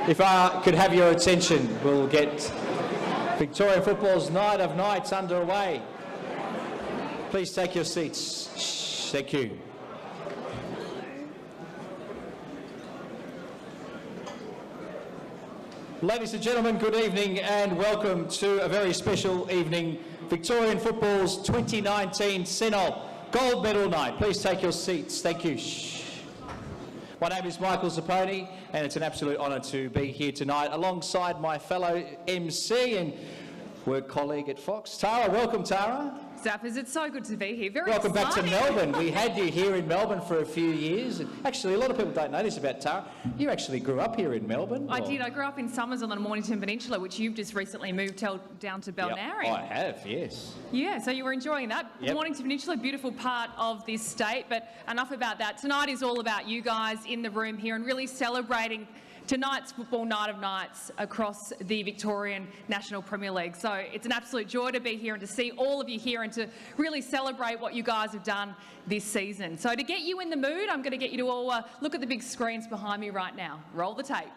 If I could have your attention, we'll get Victorian football's Night of Nights underway. Please take your seats. Thank you. Ladies and gentlemen, good evening and welcome to a very special evening. Victorian football's 2019 Senol Gold Medal Night. Please take your seats. Thank you. My name is Michael Zapponi and it's an absolute honour to be here tonight alongside my fellow MC and work colleague at Fox, Tara. Welcome, Tara. Zappers, it's so good to be here. Very Welcome exciting. back to Melbourne. We had you here in Melbourne for a few years. And actually, a lot of people don't know this about Tara. You actually grew up here in Melbourne. I did. I grew up in Summers on the Mornington Peninsula, which you've just recently moved down to Balnarring. Yep, I have, yes. Yeah, so you were enjoying that. Yep. Mornington Peninsula, beautiful part of this state, but enough about that. Tonight is all about you guys in the room here and really celebrating tonight's football night of nights across the Victorian National Premier League. So it's an absolute joy to be here and to see all of you here and to really celebrate what you guys have done this season. So to get you in the mood, I'm going to get you to all look at the big screens behind me right now. Roll the tape.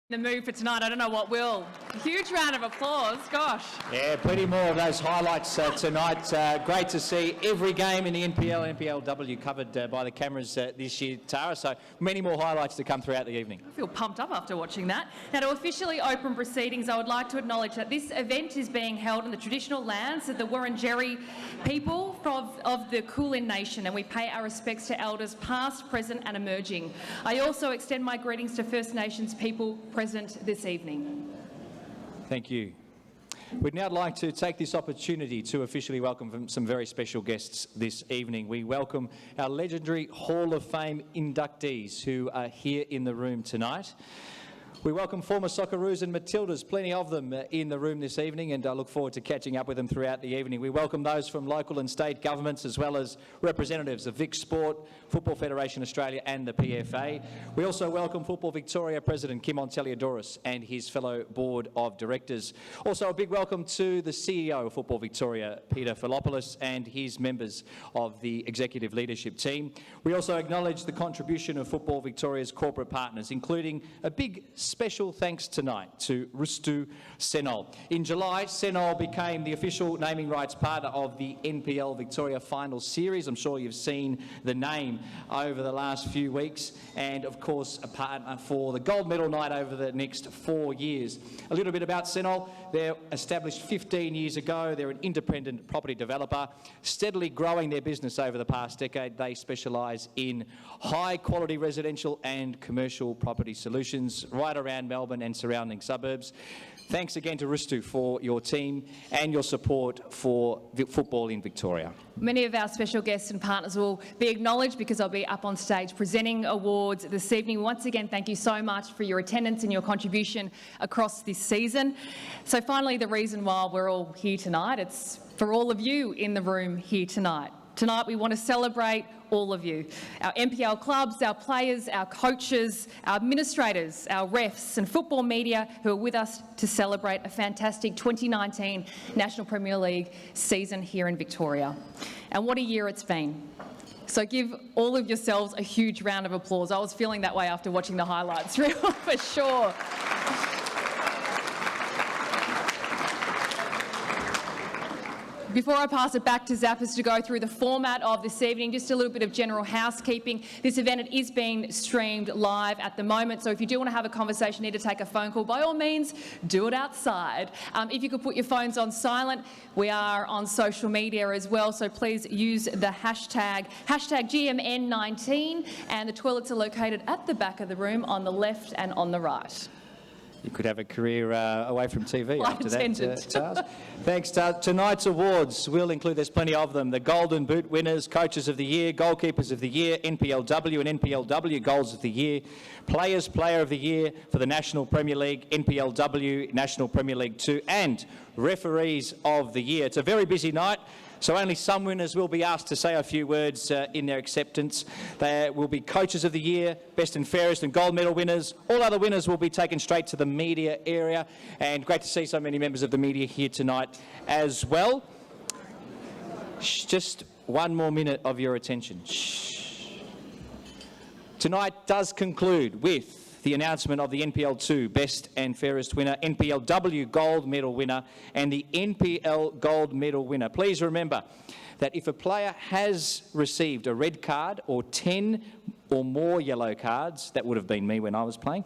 The mood for tonight, I don't know what will. Huge round of applause, gosh. Yeah, plenty more of those highlights tonight. Great to see every game in the NPL and NPLW covered by the cameras this year, Tara. So many more highlights to come throughout the evening. I feel pumped up after watching that. Now, to officially open proceedings, I would like to acknowledge that this event is being held on the traditional lands of the Wurundjeri people of the Kulin Nation, and we pay our respects to elders past, present and emerging. I also extend my greetings to First Nations people present this evening. Thank you. We'd now like to take this opportunity to officially welcome some very special guests this evening. We welcome our legendary Hall of Fame inductees who are here in the room tonight. We welcome former Socceroos and Matildas, plenty of them in the room this evening, and I look forward to catching up with them throughout the evening. We welcome those from local and state governments, as well as representatives of Vic Sport, Football Federation Australia and the PFA. We also welcome Football Victoria President Kim Onteliadouros and his fellow board of directors. Also a big welcome to the CEO of Football Victoria, Peter Philopoulos, and his members of the executive leadership team. We also acknowledge the contribution of Football Victoria's corporate partners, including a big special thanks tonight to Rustu Senol. In July, Senol became the official naming rights partner of the NPL Victoria Final Series. I'm sure you've seen the name over the last few weeks, and of course a partner for the gold medal night over the next 4 years. A little bit about Senol. They're established 15 years ago. They're an independent property developer, steadily growing their business over the past decade. They specialise in high quality residential and commercial property solutions right around Melbourne and surrounding suburbs. Thanks again to Rustu for your team and your support for football in Victoria. Many of our special guests and partners will be acknowledged because I'll be up on stage presenting awards this evening. Once again, thank you so much for your attendance and your contribution across this season. So finally, the reason why we're all here tonight, it's for all of you in the room here tonight. Tonight we want to celebrate all of you, our NPL clubs, our players, our coaches, our administrators, our refs and football media who are with us to celebrate a fantastic 2019 National Premier League season here in Victoria. And what a year it's been. So give all of yourselves a huge round of applause. I was feeling that way after watching the highlights, for sure. Before I pass it back to Zappers to go through the format of this evening, just a little bit of general housekeeping. This event is being streamed live at the moment, so if you do want to have a conversation, need to take a phone call, by all means, do it outside. If you could put your phones on silent, we are on social media as well, so please use the hashtag GMN19, and the toilets are located at the back of the room on the left and on the right. You could have a career away from TV Flight after attendant. that, Tars. Thanks, Tars. Tonight's awards will include, there's plenty of them, the Golden Boot winners, Coaches of the Year, Goalkeepers of the Year, NPLW and NPLW Goals of the Year, Players Player of the Year for the National Premier League, NPLW, National Premier League 2, and Referees of the Year. It's a very busy night. So only some winners will be asked to say a few words in their acceptance. There will be Coaches of the Year, Best and Fairest and Gold Medal winners. All other winners will be taken straight to the media area. And great to see so many members of the media here tonight as well. Just one more minute of your attention. Tonight does conclude with the announcement of the NPL2 Best and Fairest winner, NPLW Gold Medal winner and the NPL Gold Medal winner. Please remember that if a player has received a red card or 10 or more yellow cards, that would have been me when I was playing,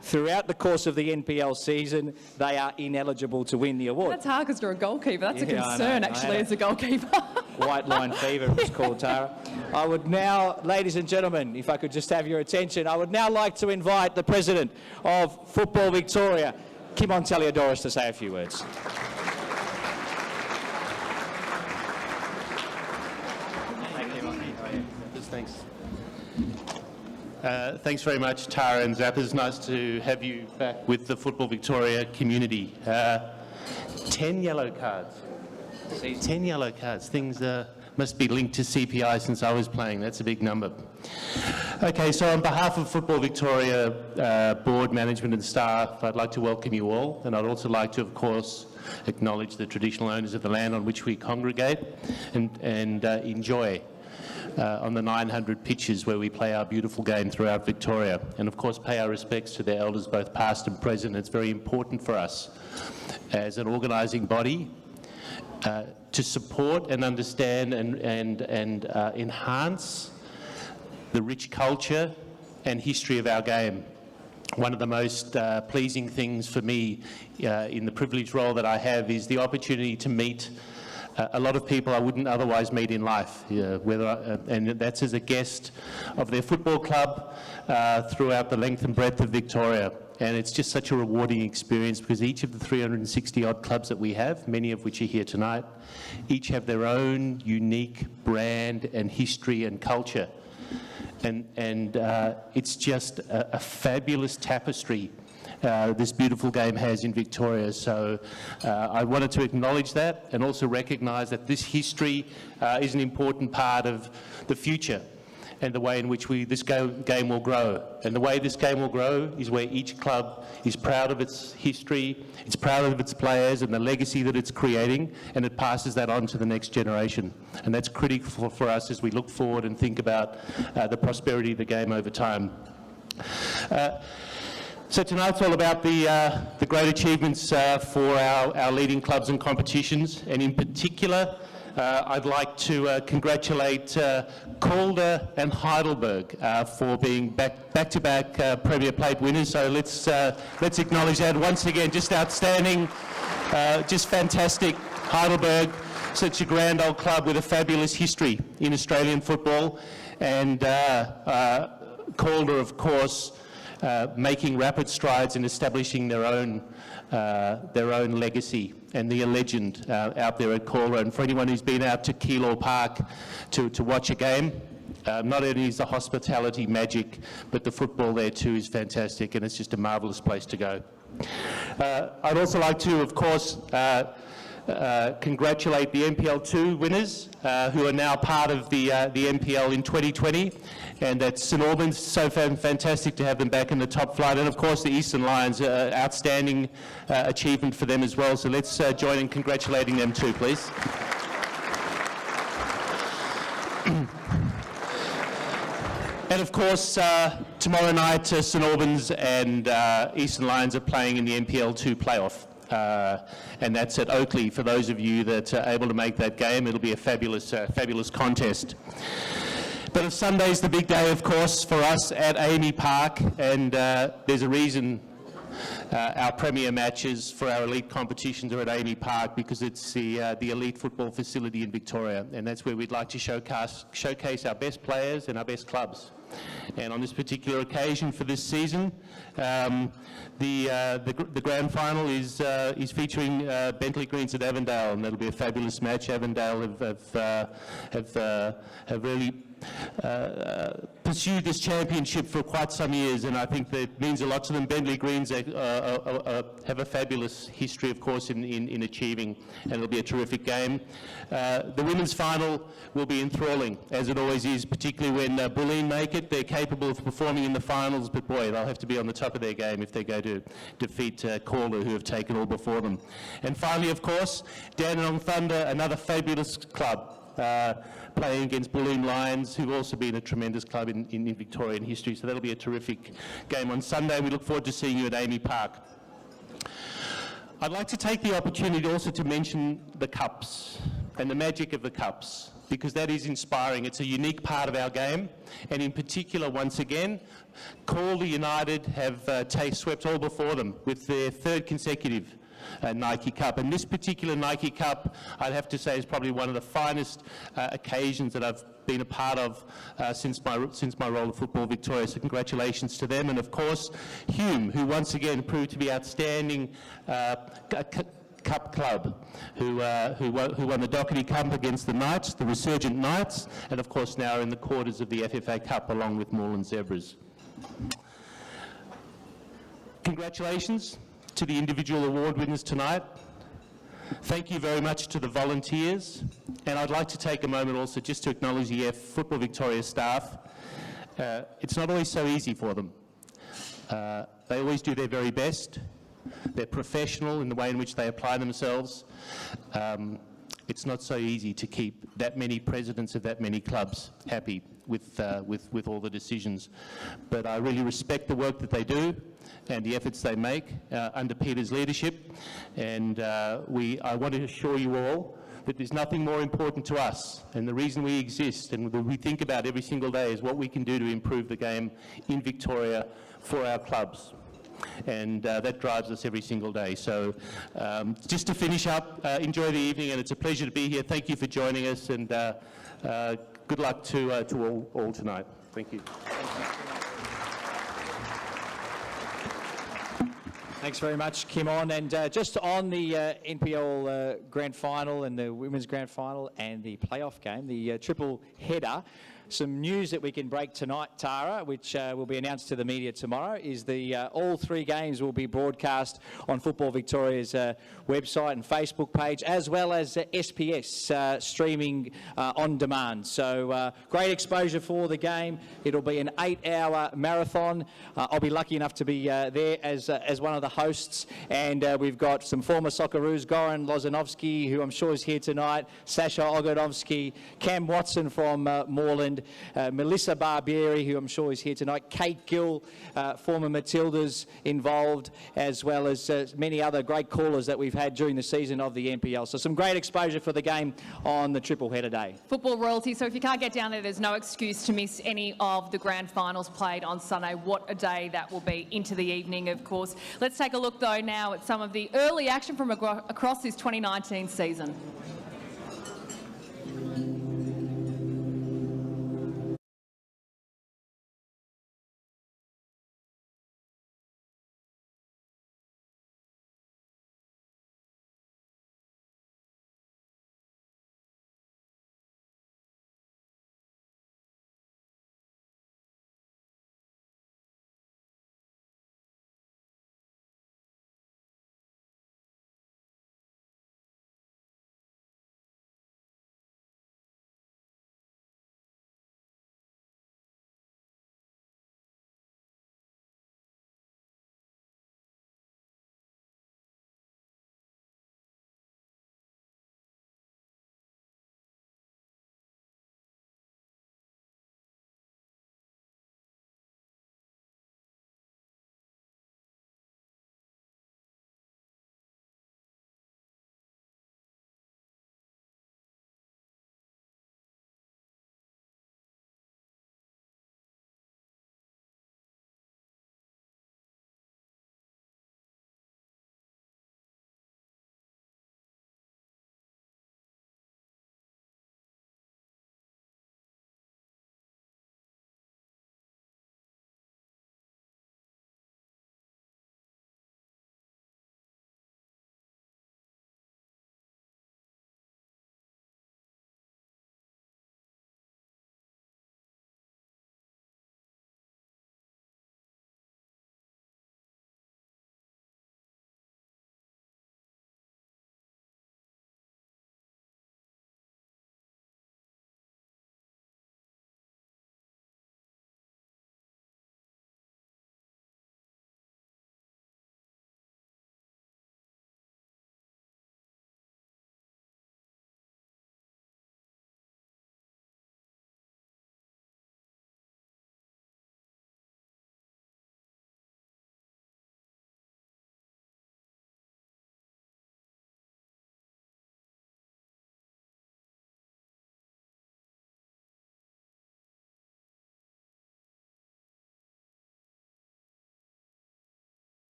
throughout the course of the NPL season, they are ineligible to win the award. That's hard because you're a goalkeeper. That's a Yeah, concern, actually, as a goalkeeper. White line fever, it's called, Tara. I would now, ladies and gentlemen, if I could just have your attention, I would now like to invite the President of Football Victoria, Kim Onteliadouros, to say a few words. Thanks. Thanks very much, Tara and Zappers. Nice to have you back with the Football Victoria community. 10 yellow cards. 10 yellow cards. Things must be linked to CPI since I was playing. That's a big number. Okay, so on behalf of Football Victoria board, management and staff, I'd like to welcome you all, and I'd also like to, of course, acknowledge the traditional owners of the land on which we congregate and enjoy on the 900 pitches where we play our beautiful game throughout Victoria, and of course pay our respects to their elders both past and present. It's very important for us as an organising body to support and understand and enhance the rich culture and history of our game. One of the most pleasing things for me in the privileged role that I have is the opportunity to meet a lot of people I wouldn't otherwise meet in life, and that's as a guest of their football club throughout the length and breadth of Victoria. And it's just such a rewarding experience because each of the 360 odd clubs that we have, many of which are here tonight, each have their own unique brand and history and culture. And it's just a fabulous tapestry this beautiful game has in Victoria. So I wanted to acknowledge that and also recognise that this history is an important part of the future and the way in which this game will grow. And the way this game will grow is where each club is proud of its history, it's proud of its players and the legacy that it's creating, and it passes that on to the next generation. And that's critical for us as we look forward and think about the prosperity of the game over time. So tonight's all about the great achievements for our leading clubs and competitions, and in particular, I'd like to congratulate Calder and Heidelberg for being back-to-back Premier Plate winners. So let's acknowledge that once again. Just outstanding, just fantastic. Heidelberg, such a grand old club with a fabulous history in Australian football, and Calder, of course, making rapid strides in establishing their own legacy and the legend out there at Calder. And for anyone who's been out to Keilor Park to watch a game, not only is the hospitality magic, but the football there too is fantastic, and it's just a marvellous place to go. I'd also like to, of course, congratulate the NPL2 winners who are now part of the NPL in 2020, and at St Albans, so fantastic to have them back in the top flight, and of course the Eastern Lions, outstanding achievement for them as well, so let's join in congratulating them too, please. And of course, tomorrow night St Albans and Eastern Lions are playing in the NPL2 playoff. And that's at Oakley. For those of you that are able to make that game, it'll be a fabulous contest. But if Sunday's the big day, of course, for us at AAMI Park, and there's a reason our premier matches for our elite competitions are at AAMI Park, because it's the elite football facility in Victoria, and that's where we'd like to showcase our best players and our best clubs. And on this particular occasion for this season, the grand final is featuring Bentley Greens at Avondale, and that'll be a fabulous match. Avondale have really pursued this championship for quite some years, and I think that it means a lot to them. Bentley Greens have a fabulous history, of course, in achieving, and it'll be a terrific game. The women's final will be enthralling, as it always is, particularly when Bulleen make it. They're capable of performing in the finals, but boy, they'll have to be on the top of their game if they go to defeat Calder, who have taken all before them. And finally, of course, Dandenong Thunder, another fabulous club, playing against Bulleen Lions, who've also been a tremendous club in Victorian history. So that'll be a terrific game on Sunday. We look forward to seeing you at AAMI Park. I'd like to take the opportunity also to mention the cups and the magic of the cups, because that is inspiring. It's a unique part of our game, and in particular, once again, Calder United have swept all before them with their third consecutive Nike Cup. And this particular Nike Cup, I'd have to say, is probably one of the finest occasions that I've been a part of since my role at Football Victoria. So congratulations to them. And of course, Hume, who once again proved to be outstanding Cup club, who won the Doherty Cup against the Knights, the resurgent Knights, and of course now are in the quarters of the FFA Cup along with Moreland Zebras. Congratulations to the individual award winners tonight. Thank you very much to the volunteers, and I'd like to take a moment also just to acknowledge the Football Victoria staff. It's not always so easy for them. They always do their very best. They're professional in the way in which they apply themselves. It's not so easy to keep that many presidents of that many clubs happy with all the decisions. But I really respect the work that they do and the efforts they make under Peter's leadership. And I want to assure you all that there's nothing more important to us, and the reason we exist and we think about every single day is what we can do to improve the game in Victoria for our clubs. And that drives us every single day. So just to finish up, enjoy the evening, and it's a pleasure to be here. Thank you for joining us, and good luck to all tonight. Thank you. Thanks very much, Kim On. And just on the NPL Grand Final and the Women's Grand Final and the playoff game, the triple header, some news that we can break tonight, Tara, which will be announced to the media tomorrow, is all 3 games will be broadcast on Football Victoria's website and Facebook page, as well as SPS streaming on demand. So great exposure for the game. It'll be an 8-hour marathon. I'll be lucky enough to be there as one of the hosts, and we've got some former Socceroos, Goran Lozanovsky, who I'm sure is here tonight, Sasha Ogodovsky, Cam Watson from Moreland, Melissa Barbieri, who I'm sure is here tonight, Kate Gill, former Matildas involved, as well as many other great callers that we've had during the season of the NPL. So some great exposure for the game on the triple header day. Football royalty, so if you can't get down there, there's no excuse to miss any of the grand finals played on Sunday. What a day that will be into the evening, of course. Let's take a look, though, now at some of the early action from across this 2019 season.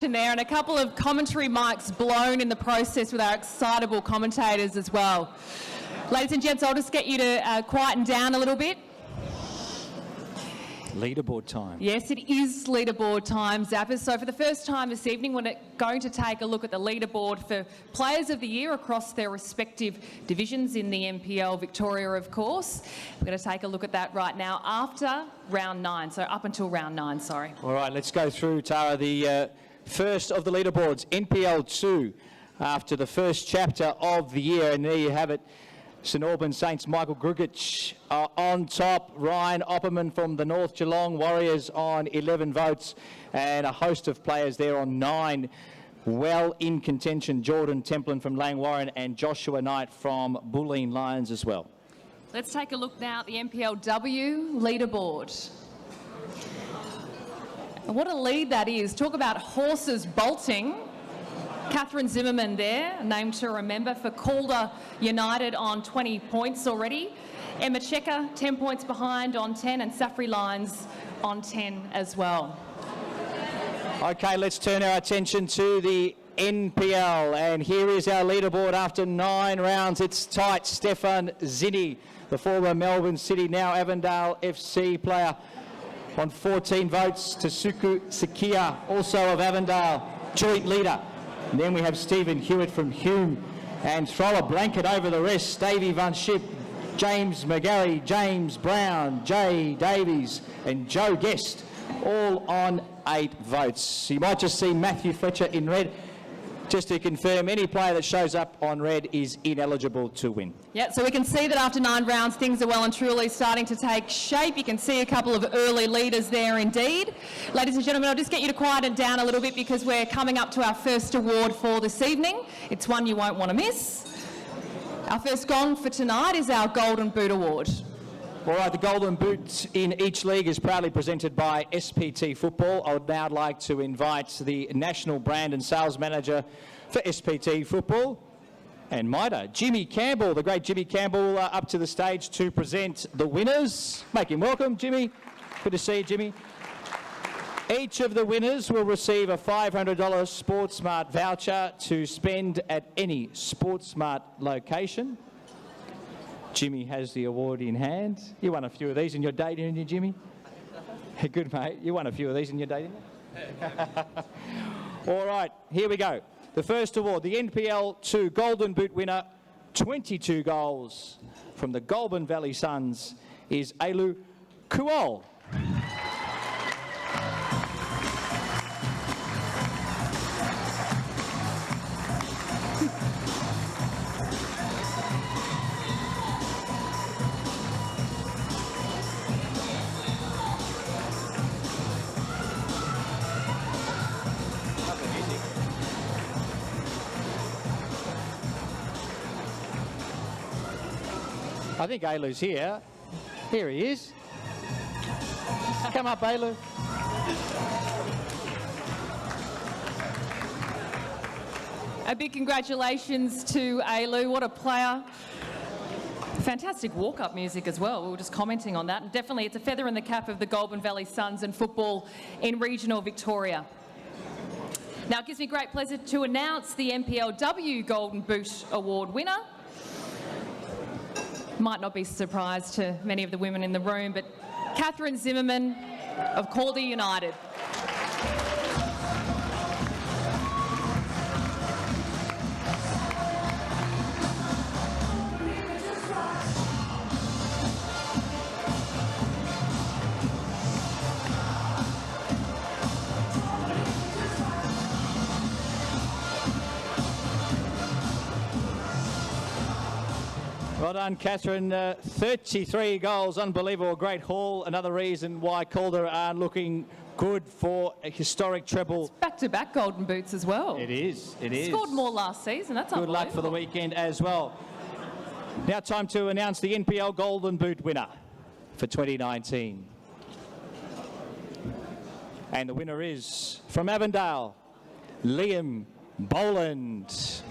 there, and a couple of commentary mics blown in the process with our excitable commentators as well. Ladies and gents, I'll just get you to quieten down a little bit. Leaderboard time. Yes, it is leaderboard time, Zappers. So for the first time this evening, we're going to take a look at the leaderboard for Players of the Year across their respective divisions in the NPL Victoria, of course. We're going to take a look at that right now after round 9, so up until round 9, sorry. All right, let's go through, Tara, the first of the leaderboards, NPL 2, after the first chapter of the year. And there you have it. St Albans Saints' Michael Grugic on top, Ryan Opperman from the North Geelong Warriors on 11 votes, and a host of players there on 9. Well in contention, Jordan Templin from Lang Warren and Joshua Knight from Bulleen Lions as well. Let's take a look now at the NPLW leaderboard. And what a lead that is. Talk about horses bolting. Catherine Zimmerman there, a name to remember, for Calder United on 20 points already. Emma Checker, 10 points behind on 10, and Safri Lions on 10 as well. Okay, let's turn our attention to the NPL, and here is our leaderboard after 9 rounds. It's tight. Stefan Zinni, the former Melbourne City, now Avondale FC player, on 14 votes. Tasuku Sakia, also of Avondale, joint leader. And then we have Stephen Hewitt from Hume, and throw a blanket over the rest. Davey Van Schip, James McGarry, James Brown, Jay Davies and Joe Guest, all on 8 votes. You might just see Matthew Fletcher in red. Just to confirm, any player that shows up on red is ineligible to win. Yeah, so we can see that after 9 rounds, things are well and truly starting to take shape. You can see a couple of early leaders there indeed. Ladies and gentlemen, I'll just get you to quieten down a little bit because we're coming up to our first award for this evening. It's one you won't want to miss. Our first gong for tonight is our Golden Boot Award. All right, the Golden Boot in each league is proudly presented by SPT Football. I would now like to invite the National Brand and Sales Manager for SPT Football and MIDA, Jimmy Campbell, the great Jimmy Campbell, up to the stage to present the winners. Make him welcome, Jimmy. Good to see you, Jimmy. Each of the winners will receive a $500 SportsSmart voucher to spend at any SportsSmart location. Jimmy has the award in hand. You won a few of these in your day, didn't you, Jimmy? Good, mate. You won a few of these in your day, didn't you? All right, here we go. The first award, the NPL 2 Golden Boot winner, 22 goals from the Goulburn Valley Suns, is Ailu Kuol. I think Ailu's here. Here he is. Come up, Ailu. A big congratulations to Ailu. What a player. Fantastic walk-up music as well. We were just commenting on that. And definitely it's a feather in the cap of the Goulburn Valley Suns and football in regional Victoria. Now it gives me great pleasure to announce the NPLW Golden Boot Award winner. Might not be a surprise to many of the women in the room, but Catherine Zimmerman of Calder United. Well done, Catherine. 33 goals, unbelievable. Great haul. Another reason why Calder are looking good for a historic treble. It's back-to-back Golden Boots as well. It is. It is. Scored more last season. That's good luck for the weekend as well. Now time to announce the NPL Golden Boot winner for 2019. And the winner is from Avondale, Liam Boland.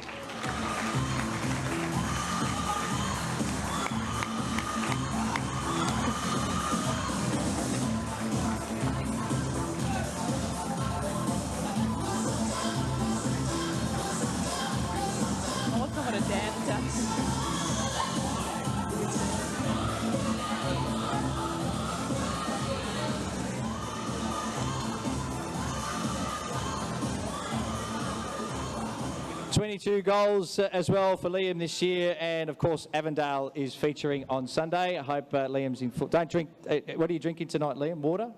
22 goals as well for Liam this year, and of course Avondale is featuring on Sunday. I hope Liam's in full. Don't drink. What are you drinking tonight, Liam? Water?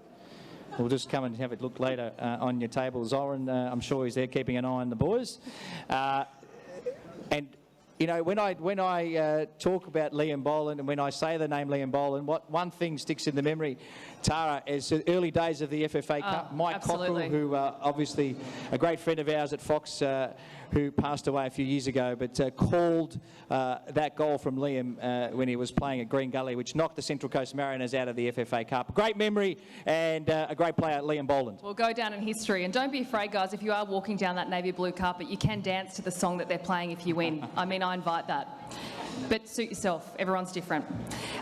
We'll just come and have a look later on your table. Zoran, I'm sure he's there keeping an eye on the boys. And you know, when I talk about Liam Boland and when I say the name Liam Boland, one thing sticks in the memory, Tara, is the early days of the FFA Cup. Mike absolutely. Cockrell, who obviously a great friend of ours at Fox, who passed away a few years ago, but called that goal from Liam when he was playing at Green Gully, which knocked the Central Coast Mariners out of the FFA Cup. Great memory and a great player, Liam Boland. We'll go down in history. And don't be afraid, guys, if you are walking down that navy blue carpet, you can dance to the song that they're playing if you win. I mean, I invite that. But suit yourself. Everyone's different.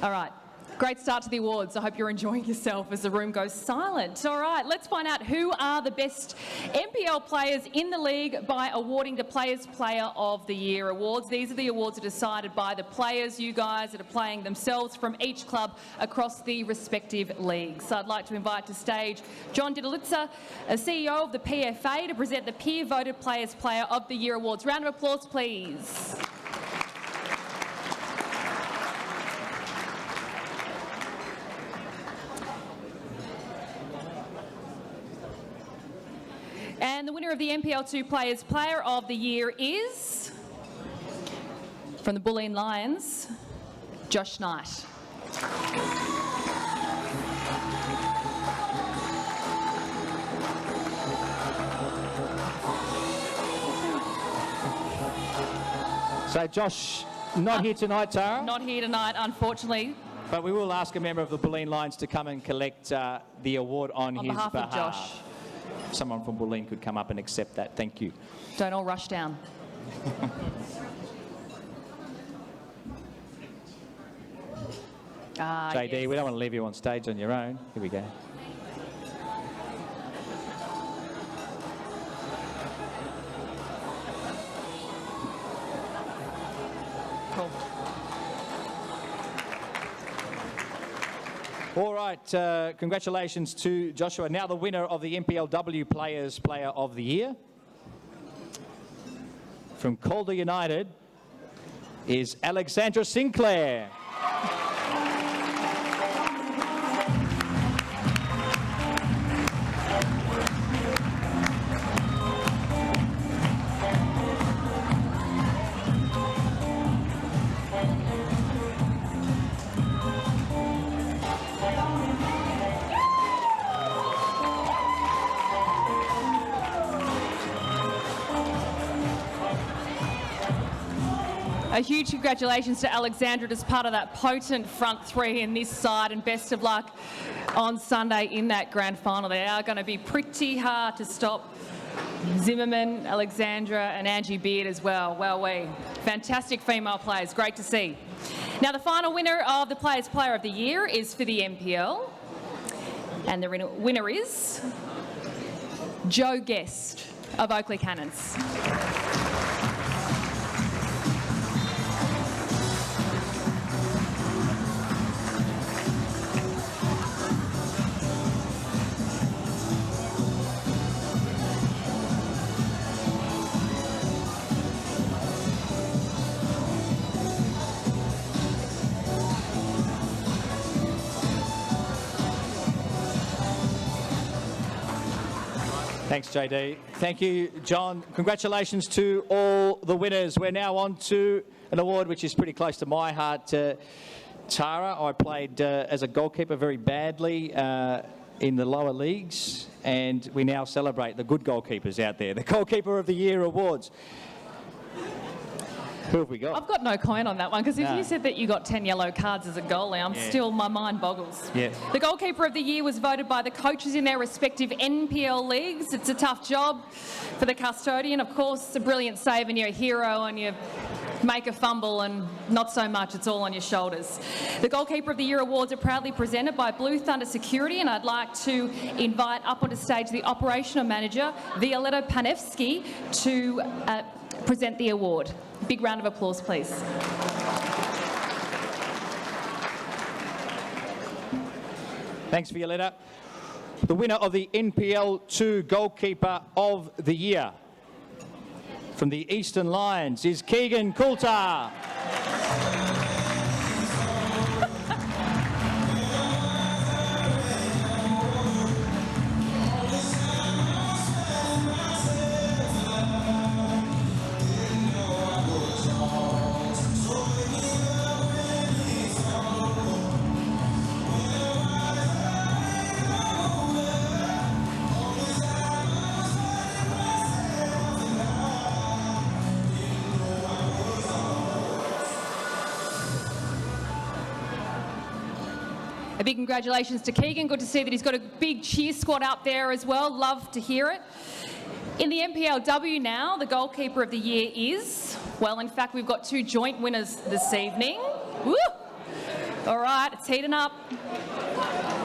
All right. Great start to the awards. I hope you're enjoying yourself as the room goes silent. All right, let's find out who are the best NPL players in the league by awarding the Players Player of the Year awards. These are the awards that are decided by the players, you guys, that are playing themselves from each club across the respective leagues. So I'd like to invite to stage John Didalitza, CEO of the PFA, to present the peer-voted Players Player of the Year awards. Round of applause, please. And the winner of the NPL2 Players Player of the Year is, from the Bulleen Lions, Josh Knight. So Josh, not here tonight, Tara? Not here tonight, unfortunately. But we will ask a member of the Bulleen Lions to come and collect the award on his behalf of Josh. Someone from Bulleen could come up and accept that. Thank you. Don't all rush down. JD, yes. we don't want to leave you on stage on your own. Here we go. Cool. All right, congratulations to Joshua. Now the winner of the NPLW Players Player of the Year from Calder United is Alexandra Sinclair. A huge congratulations to Alexandra as part of that potent front three in this side, and best of luck on Sunday in that grand final. They are going to be pretty hard to stop. Zimmerman, Alexandra and Angie Beard as well. Fantastic female players, great to see. Now the final winner of the Players Player of the Year is for the NPL, and the winner is Joe Guest of Oakley Cannons. Thanks, JD. Thank you, John. Congratulations to all the winners. We're now on to an award which is pretty close to my heart. Tara, I played as a goalkeeper very badly in the lower leagues, and we now celebrate the good goalkeepers out there. The Goalkeeper of the Year awards. Who have we got? I've got no comment on that one, because if you said that you got 10 yellow cards as a goalie, still, my mind boggles. Yeah. The Goalkeeper of the Year was voted by the coaches in their respective NPL leagues. It's a tough job for the custodian. Of course, a brilliant save and you're a hero and you make a fumble, and not so much, it's all on your shoulders. The Goalkeeper of the Year awards are proudly presented by Blue Thunder Security, and I'd like to invite up onto stage the Operational Manager, Violetta Panevsky, to present the award. Big round of applause, please. Thanks, Violetta. The winner of the NPL 2 Goalkeeper of the Year from the Eastern Lions is Keegan Coulter. A big congratulations to Keegan. Good to see that he's got a big cheer squad up there as well. Love to hear it. In the NPLW now, the goalkeeper of the year is, well, in fact, we've got two joint winners this evening. Woo! All right, it's heating up.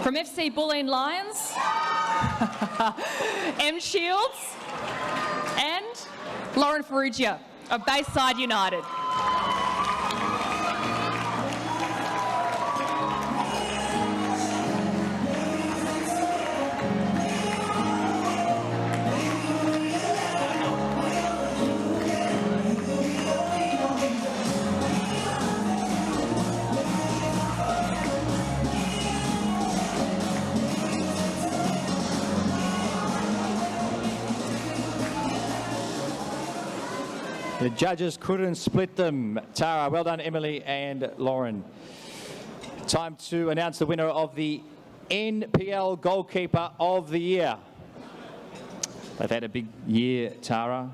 From FC Bulleen Lions, M Shields, and Lauren Ferrugia of Bayside United. The judges couldn't split them. Tara, well done, Emily and Lauren. Time to announce the winner of the NPL Goalkeeper of the Year. They've had a big year, Tara,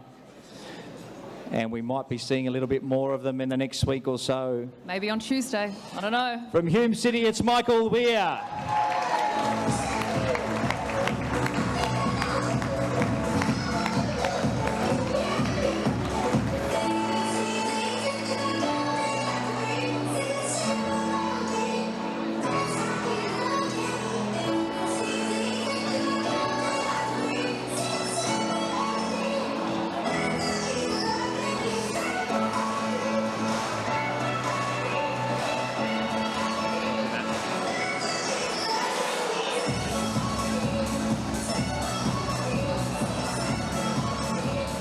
and we might be seeing a little bit more of them in the next week or so. Maybe on Tuesday, I don't know. From Hume City, it's Michael Weir.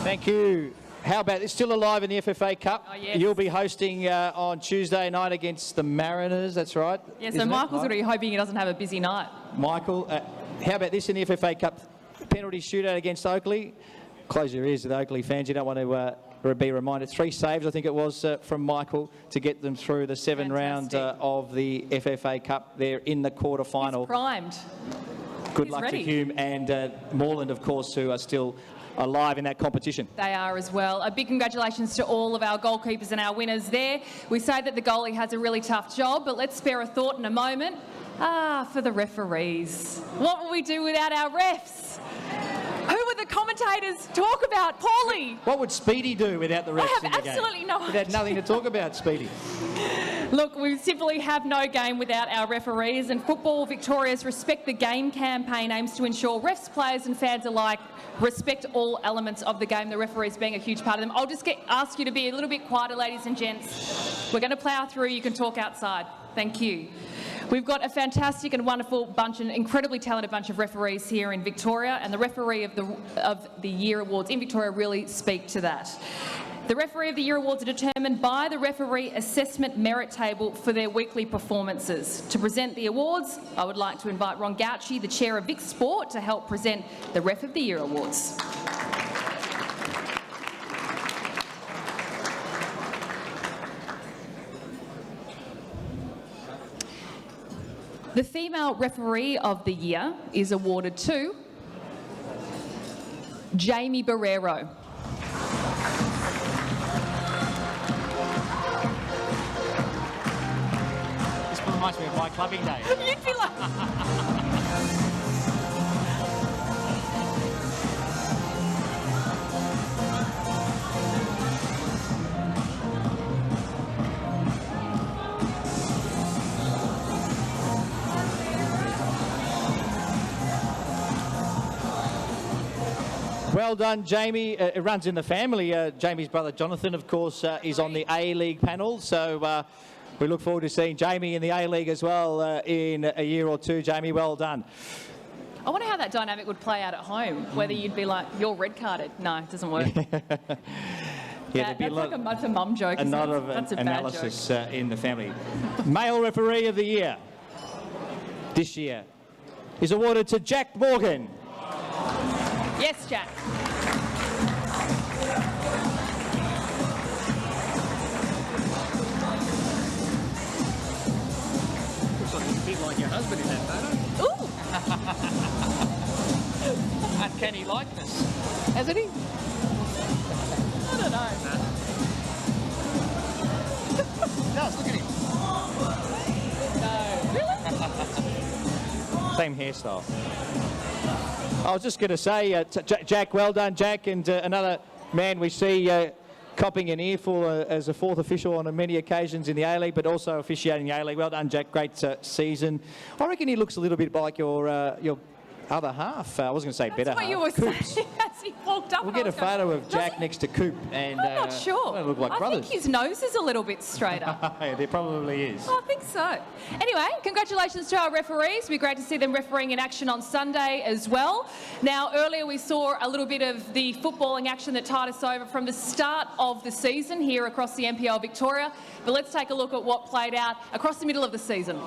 Thank you. How about it's still alive in the FFA Cup? Oh, yes. You'll be hosting on Tuesday night against the Mariners, that's right? Yeah, so isn't it? Michael's already hoping he doesn't have a busy night. Michael, how about this in the FFA Cup? Penalty shootout against Oakley. Close your ears to the Oakley fans. You don't want to be reminded. 3 saves, I think it was, from Michael to get them through the 7 round of the FFA Cup. They're in the quarter-final. He's primed. Good He's luck ready. to Hume and Moreland, of course, who are still alive in that competition. They are as well. A big congratulations to all of our goalkeepers and our winners there. We say that the goalie has a really tough job, but let's spare a thought in a moment. For the referees. What will we do without our refs? Who would the commentators talk about? Paulie! What would Speedy do without the refs I in the have game? absolutely no We'd have idea. nothing to talk about, Speedy. Look, we simply have no game without our referees, and Football Victoria's Respect the Game campaign aims to ensure refs, players and fans alike respect all elements of the game, the referees being a huge part of them. I'll just ask you to be a little bit quieter, ladies and gents. We're going to plough through. You can talk outside. Thank you. We've got a fantastic and wonderful bunch, an incredibly talented bunch of referees here in Victoria, and the Referee of the Year Awards in Victoria really speak to that. The Referee of the Year Awards are determined by the Referee Assessment Merit Table for their weekly performances. To present the awards, I would like to invite Ron Gauci, the Chair of Vic Sport, to help present the Ref of the Year Awards. The Female Referee of the Year is awarded to Jamie Barrero. This reminds me of my clubbing day. You'd be like... Well done, Jamie. It runs in the family. Jamie's brother Jonathan, of course, is on the A-League panel. So we look forward to seeing Jamie in the A-League as well in a year or two. Jamie, well done. I wonder how that dynamic would play out at home, whether you'd be like, you're red carded. No, it doesn't work. there'd be That's a mum joke. a lot of That's a bad analysis in the family. Male Referee of the Year this year is awarded to Jack Morgan. joke. Yes, Jack. Looks like a bit like your husband in that photo. Ooh. Uncanny likeness, hasn't he? I don't know. Does, look at him. No. Really? Same hairstyle. I was just going to say, Jack, well done, Jack, and another man we see copping an earful as a fourth official on many occasions in the A-League, but also officiating the A-League. Well done, Jack. Great season. I reckon he looks a little bit like your other half. I was going to say better That's what half. you were Coops. saying as he walked up. We'll and get I a was going, photo of "Does Jack he?" next to Coop, and I'm not sure. they look like I brothers. think his nose is a little bit straighter. Yeah, there probably is. I think so. Anyway, congratulations to our referees. It'll be great to see them refereeing in action on Sunday as well. Now, earlier we saw a little bit of the footballing action that tied us over from the start of the season here across the NPL Victoria. But let's take a look at what played out across the middle of the season.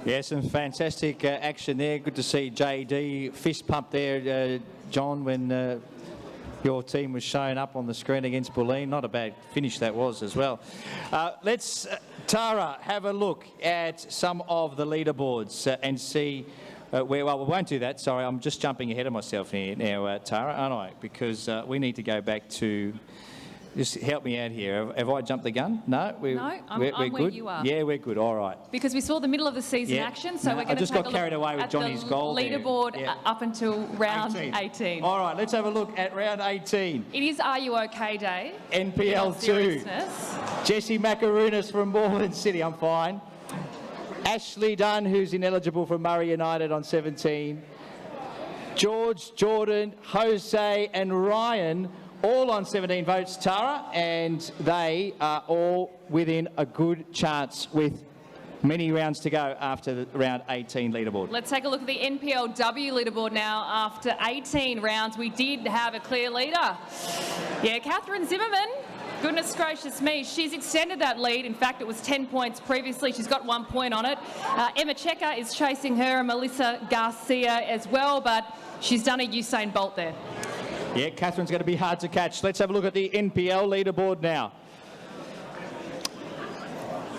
Yeah, some fantastic action there. Good to see JD fist pump there, John, when your team was showing up on the screen against Bulleen. Not a bad finish that was as well. Let's, Tara, have a look at some of the leaderboards and see well, we won't do that. Sorry, I'm just jumping ahead of myself here now, Tara, aren't I? Because we need to go back to... Just help me out here. Have I jumped the gun? No? I'm we're where good? you are. Yeah, we're good. All right. Because we saw the middle of the season action, so we're going to just got carried away with Johnny's goal there. Leaderboard up until round 18. All right, let's have a look at round 18. It is Are You OK Day. NPL 2. Jesse Macaronis from Moreland City. I'm fine. Ashley Dunn, who's ineligible for Murray United on 17. George, Jordan, Jose and Ryan all on 17 votes, Tara, and they are all within a good chance with many rounds to go after the round 18 leaderboard. Let's take a look at the NPLW leaderboard now. After 18 rounds, we did have a clear leader. Yeah, Catherine Zimmerman. Goodness gracious me, she's extended that lead. In fact, it was 10 points previously. She's got 1 point on it. Emma Checker is chasing her and Melissa Garcia as well, but she's done a Usain Bolt there. Yeah, Catherine's going to be hard to catch. Let's have a look at the NPL leaderboard now.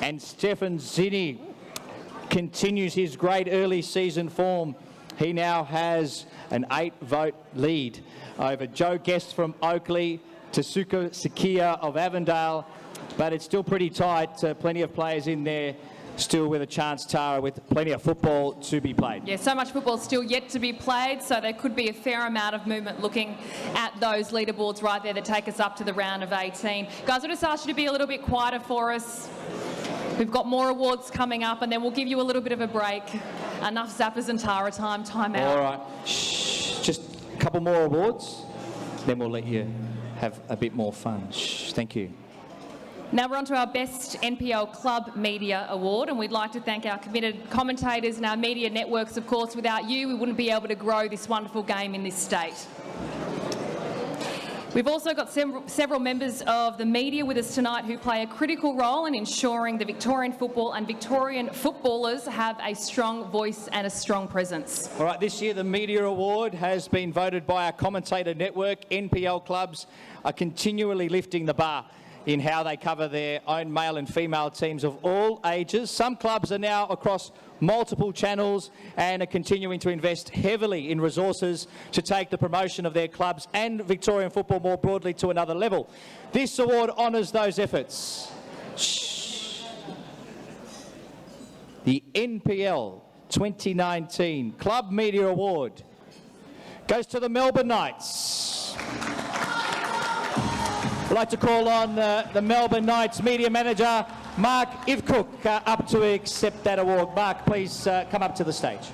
And Stefan Zinni continues his great early season form. He now has an 8-vote lead over Joe Guest from Oakley, Tasuka Sakia of Avondale, but it's still pretty tight. Plenty of players in there still with a chance, Tara, with plenty of football to be played. Yeah, so much football still yet to be played, so there could be a fair amount of movement looking at those leaderboards right there that take us up to the round of 18. Guys, I'll just ask you to be a little bit quieter for us. We've got more awards coming up, and then we'll give you a little bit of a break. Enough Zappers and Tara time out. All right. Shh, just a couple more awards, then we'll let you have a bit more fun. Shh, thank you. Now we're on to our Best NPL Club Media Award, and we'd like to thank our committed commentators and our media networks. Of course, without you, we wouldn't be able to grow this wonderful game in this state. We've also got several members of the media with us tonight who play a critical role in ensuring the Victorian football and Victorian footballers have a strong voice and a strong presence. All right, this year the Media Award has been voted by our commentator network. NPL clubs are continually lifting the bar in how they cover their own male and female teams of all ages. Some clubs are now across multiple channels and are continuing to invest heavily in resources to take the promotion of their clubs and Victorian football more broadly to another level. This award honours those efforts. Shh. The NPL 2019 Club Media Award goes to the Melbourne Knights. I'd like to call on the Melbourne Knights media manager, Mark Ivcook, up to accept that award. Mark, please come up to the stage.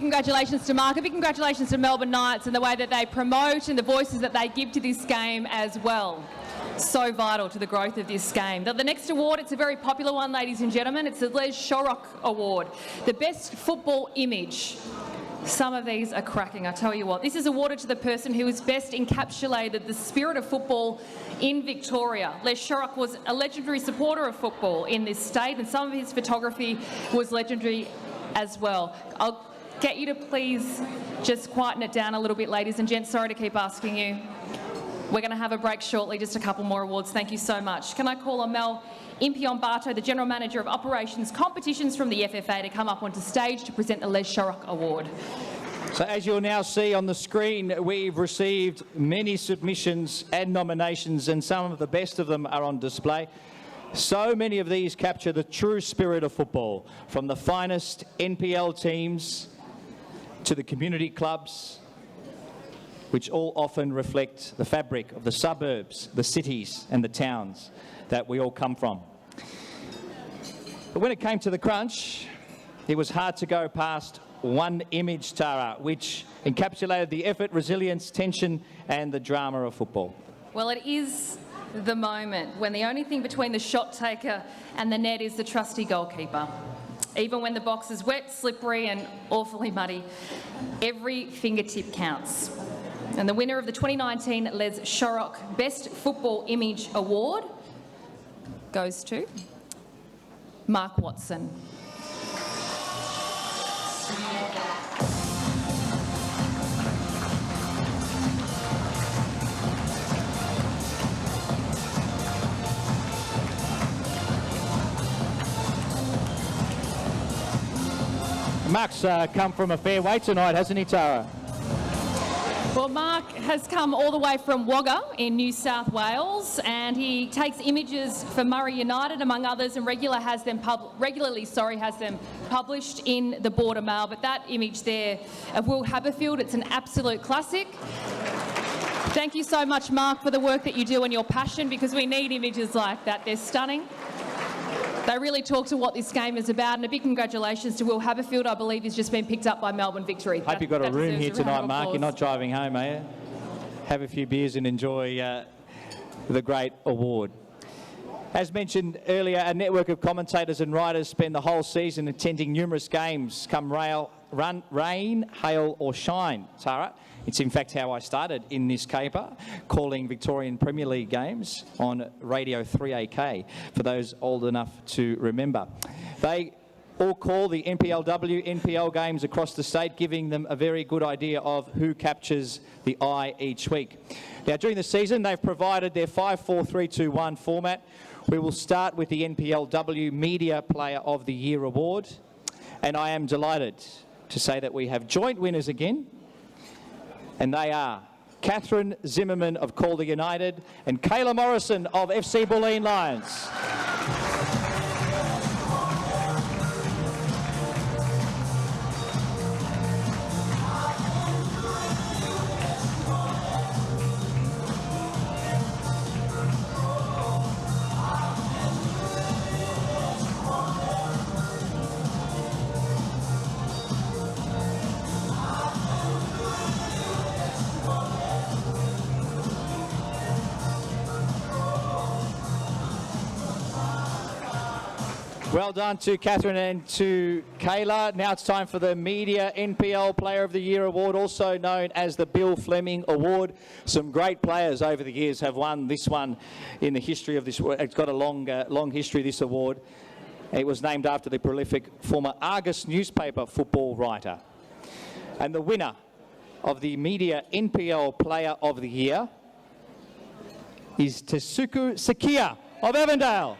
Congratulations to Mark, a big congratulations to Melbourne Knights and the way that they promote and the voices that they give to this game as well. So vital to the growth of this game. The next award, it's a very popular one, ladies and gentlemen. It's the Les Shorrock Award, the best football image. Some of these are cracking, I tell you what. This is awarded to the person who has best encapsulated the spirit of football in Victoria. Les Shorrock was a legendary supporter of football in this state, and some of his photography was legendary as well. I'll get you to please just quieten it down a little bit, ladies and gents. Sorry to keep asking you. We're going to have a break shortly, just a couple more awards. Thank you so much. Can I call on Mel Impion-Barto, the General Manager of Operations Competitions from the FFA, to come up onto stage to present the Les Shorrock Award. So as you'll now see on the screen, we've received many submissions and nominations, and some of the best of them are on display. So many of these capture the true spirit of football, from the finest NPL teams to the community clubs, which all often reflect the fabric of the suburbs, the cities and the towns that we all come from. But when it came to the crunch, it was hard to go past one image, Tara, which encapsulated the effort, resilience, tension and the drama of football. Well, it is the moment when the only thing between the shot taker and the net is the trusty goalkeeper. Even when the box is wet, slippery and awfully muddy, every fingertip counts. And the winner of the 2019 Les Shorrock Best Football Image Award goes to Mark Watson. Mark's come from a fair way tonight, hasn't he, Tara? Well, Mark has come all the way from Wagga in New South Wales, and he takes images for Murray United, among others, and regularly has them published in the Border Mail. But that image there of Will Haberfield, it's an absolute classic. Thank you so much, Mark, for the work that you do and your passion, because we need images like that. They're stunning. They really talk to what this game is about, and a big congratulations to Will Haberfield. I believe he's just been picked up by Melbourne Victory. Hope you've got a room here tonight, Mark. You're not driving home, are you? Have a few beers and enjoy the great award. As mentioned earlier, a network of commentators and writers spend the whole season attending numerous games, come rain, hail or shine, Tara. It's in fact how I started in this caper, calling Victorian Premier League games on Radio 3AK, for those old enough to remember. They all call the NPLW NPL games across the state, giving them a very good idea of who captures the eye each week. Now, during the season, they've provided their 5-4-3-2-1 format. We will start with the NPLW Media Player of the Year award, and I am delighted to say that we have joint winners again, and they are Catherine Zimmerman of Calder United and Kayla Morrison of FC Bulleen Lions. Well done to Catherine and to Kayla. Now it's time for the Media NPL Player of the Year award, also known as the Bill Fleming Award. Some great players over the years have won this one in the history of this. It's got a long history, this award. It was named after the prolific former Argus newspaper football writer. And the winner of the Media NPL Player of the Year is Tetsuku Sakia of Avondale.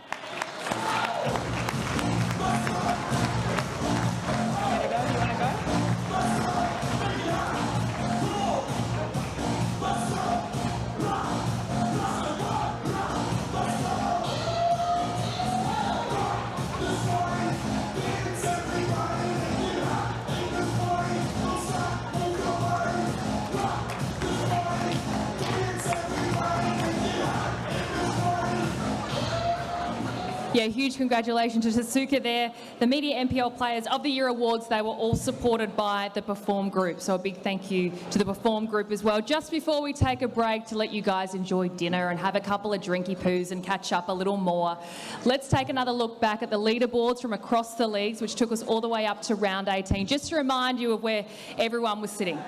Yeah, huge congratulations to Tetsuka there. The Media NPL Players of the Year awards, they were all supported by the Perform Group. So a big thank you to the Perform Group as well. Just before we take a break to let you guys enjoy dinner and have a couple of drinky poos and catch up a little more, let's take another look back at the leaderboards from across the leagues, which took us all the way up to round 18, just to remind you of where everyone was sitting.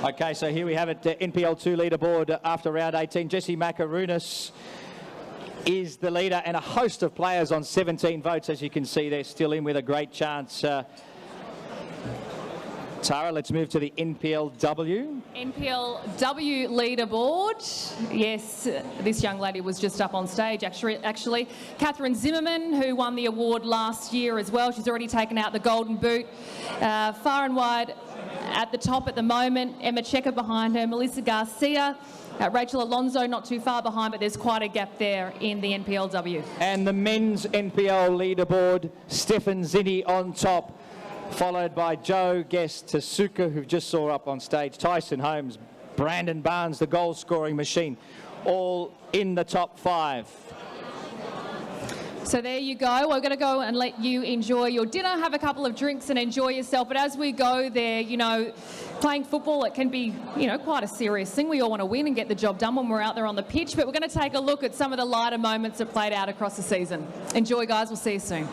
Okay, so here we have it, NPL2 leaderboard after round 18. Jesse Macarunas is the leader, and a host of players on 17 votes. As you can see, they're still in with a great chance. Tara, let's move to the NPLW. NPLW leaderboard. Yes, this young lady was just up on stage, actually. Catherine Zimmerman, who won the award last year as well. She's already taken out the Golden Boot. Far and wide at the top at the moment. Emma Checker behind her, Melissa Garcia, Rachel Alonso not too far behind, but there's quite a gap there in the NPLW. And the men's NPL leaderboard, Stefan Zinni on top, followed by Joe Guest, Tasuka, who just saw up on stage, Tyson Holmes, Brandon Barnes, the goal-scoring machine, all in the top 5. So there you go. We're going to go and let you enjoy your dinner, have a couple of drinks and enjoy yourself. But as we go there, you know, playing football, it can be, you know, quite a serious thing. We all want to win and get the job done when we're out there on the pitch. But we're going to take a look at some of the lighter moments that played out across the season. Enjoy, guys. We'll see you soon.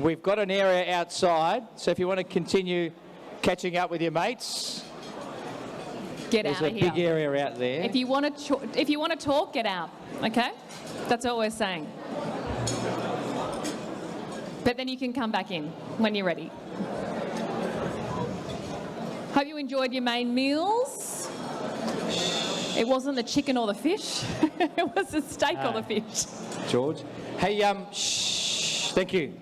we've got an area outside, so if you want to continue catching up with your mates, Get there's out a of here. big area out there. If you want to talk, get out. Okay, that's all we're saying. But then you can come back in when you're ready. Hope you enjoyed your main meals. It wasn't the chicken or the fish. It was the steak or the fish. George. Hey, shh, thank you.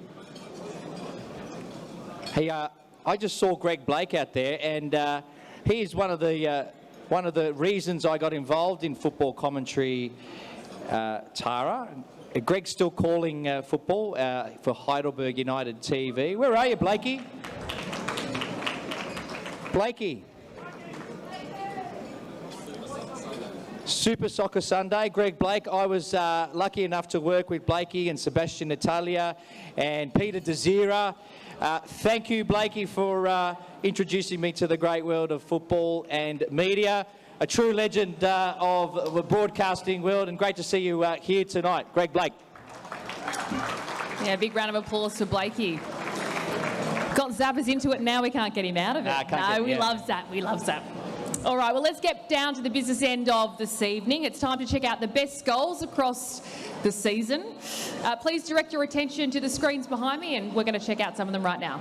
Hey, I just saw Greg Blake out there, and he is one of the reasons I got involved in football commentary, Tara. Greg's still calling football for Heidelberg United TV. Where are you, Blakey? Blakey. Super Soccer Sunday, Greg Blake. I was lucky enough to work with Blakey and Sebastian Natalia and Peter Desira. Thank you, Blakey, for introducing me to the great world of football and media. A true legend of the broadcasting world, and great to see you here tonight. Greg Blake. Yeah, big round of applause for Blakey. Got Zappers into it, now we can't get him out of it. We love Zap, we love Zap. All right, well, let's get down to the business end of this evening. It's time to check out the best goals across the season. Please direct your attention to the screens behind me, and we're going to check out some of them right now.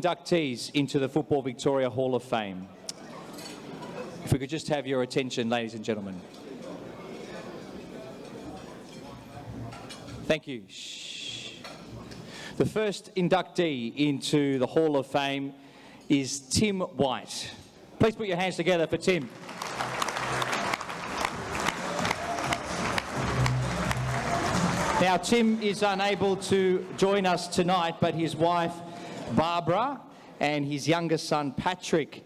Inductees into the Football Victoria Hall of Fame. If we could just have your attention, ladies and gentlemen. Thank you. Shh. The first inductee into the Hall of Fame is Tim White. Please put your hands together for Tim. Now, Tim is unable to join us tonight, but his wife, Barbara, and his younger son, Patrick,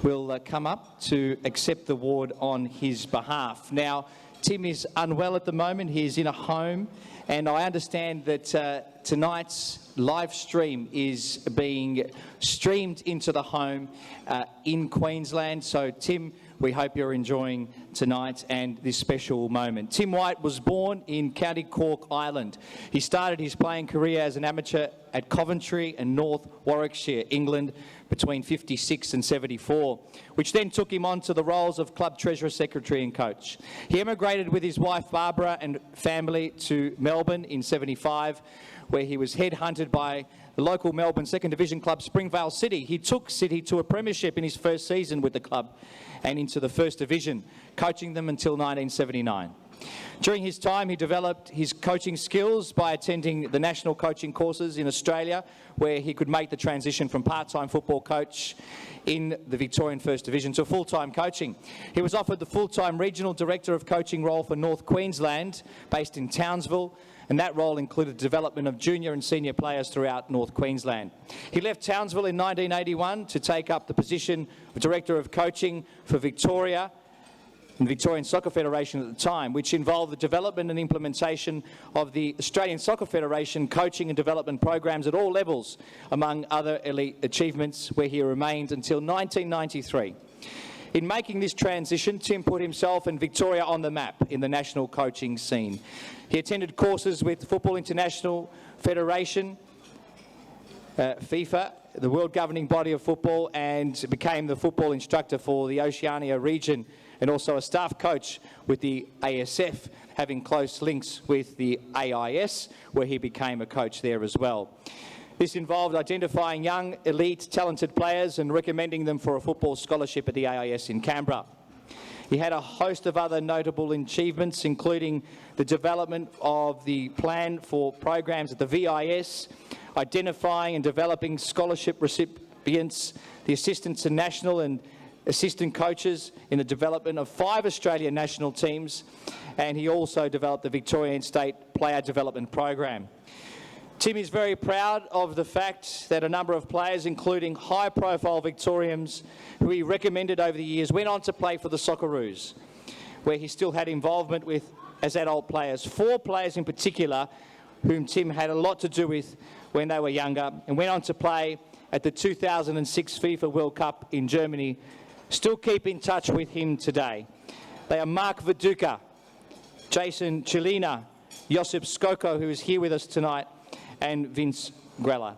will come up to accept the award on his behalf. Now, Tim is unwell at the moment. He is in a home, and I understand that tonight's live stream is being streamed into the home in Queensland. So, Tim, we hope you're enjoying tonight and this special moment. Tim White was born in County Cork, Ireland. He started his playing career as an amateur at Coventry and North Warwickshire, England, between 56 and 74, which then took him on to the roles of club treasurer, secretary and coach. He emigrated with his wife Barbara and family to Melbourne in 75, where he was headhunted by the local Melbourne second division club Springvale City. He took City to a premiership in his first season with the club and into the first division, coaching them until 1979. During his time, he developed his coaching skills by attending the national coaching courses in Australia, where he could make the transition from part-time football coach in the Victorian First Division to full-time coaching. He was offered the full-time regional director of coaching role for North Queensland, based in Townsville, and that role included development of junior and senior players throughout North Queensland. He left Townsville in 1981 to take up the position of Director of Coaching for Victoria and the Victorian Soccer Federation at the time, which involved the development and implementation of the Australian Soccer Federation coaching and development programs at all levels, among other elite achievements, where he remained until 1993. In making this transition, Tim put himself and Victoria on the map in the national coaching scene. He attended courses with Football International Federation, FIFA, the world governing body of football, and became the football instructor for the Oceania region, and also a staff coach with the ASF, having close links with the AIS, where he became a coach there as well. This involved identifying young, elite, talented players and recommending them for a football scholarship at the AIS in Canberra. He had a host of other notable achievements, including the development of the plan for programs at the VIS, identifying and developing scholarship recipients, the assistants to national and assistant coaches in the development of 5 Australian national teams, and he also developed the Victorian State Player Development Program. Tim is very proud of the fact that a number of players, including high-profile Victorians who he recommended over the years, went on to play for the Socceroos, where he still had involvement with as adult players. 4 players in particular whom Tim had a lot to do with when they were younger and went on to play at the 2006 FIFA World Cup in Germany, still keep in touch with him today. They are Mark Viduka, Jason Chilina, Josip Skoko, who is here with us tonight, and Vince Grella.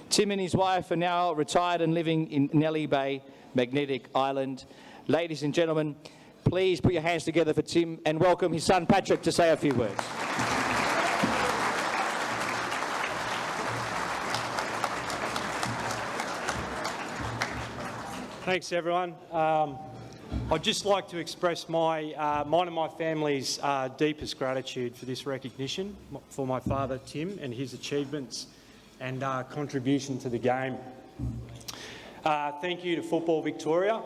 Tim and his wife are now retired and living in Nellie Bay, Magnetic Island. Ladies and gentlemen, please put your hands together for Tim and welcome his son Patrick to say a few words. Thanks, everyone. I'd just like to express mine and my family's deepest gratitude for this recognition for my father, Tim, and his achievements and contribution to the game. Thank you to Football Victoria,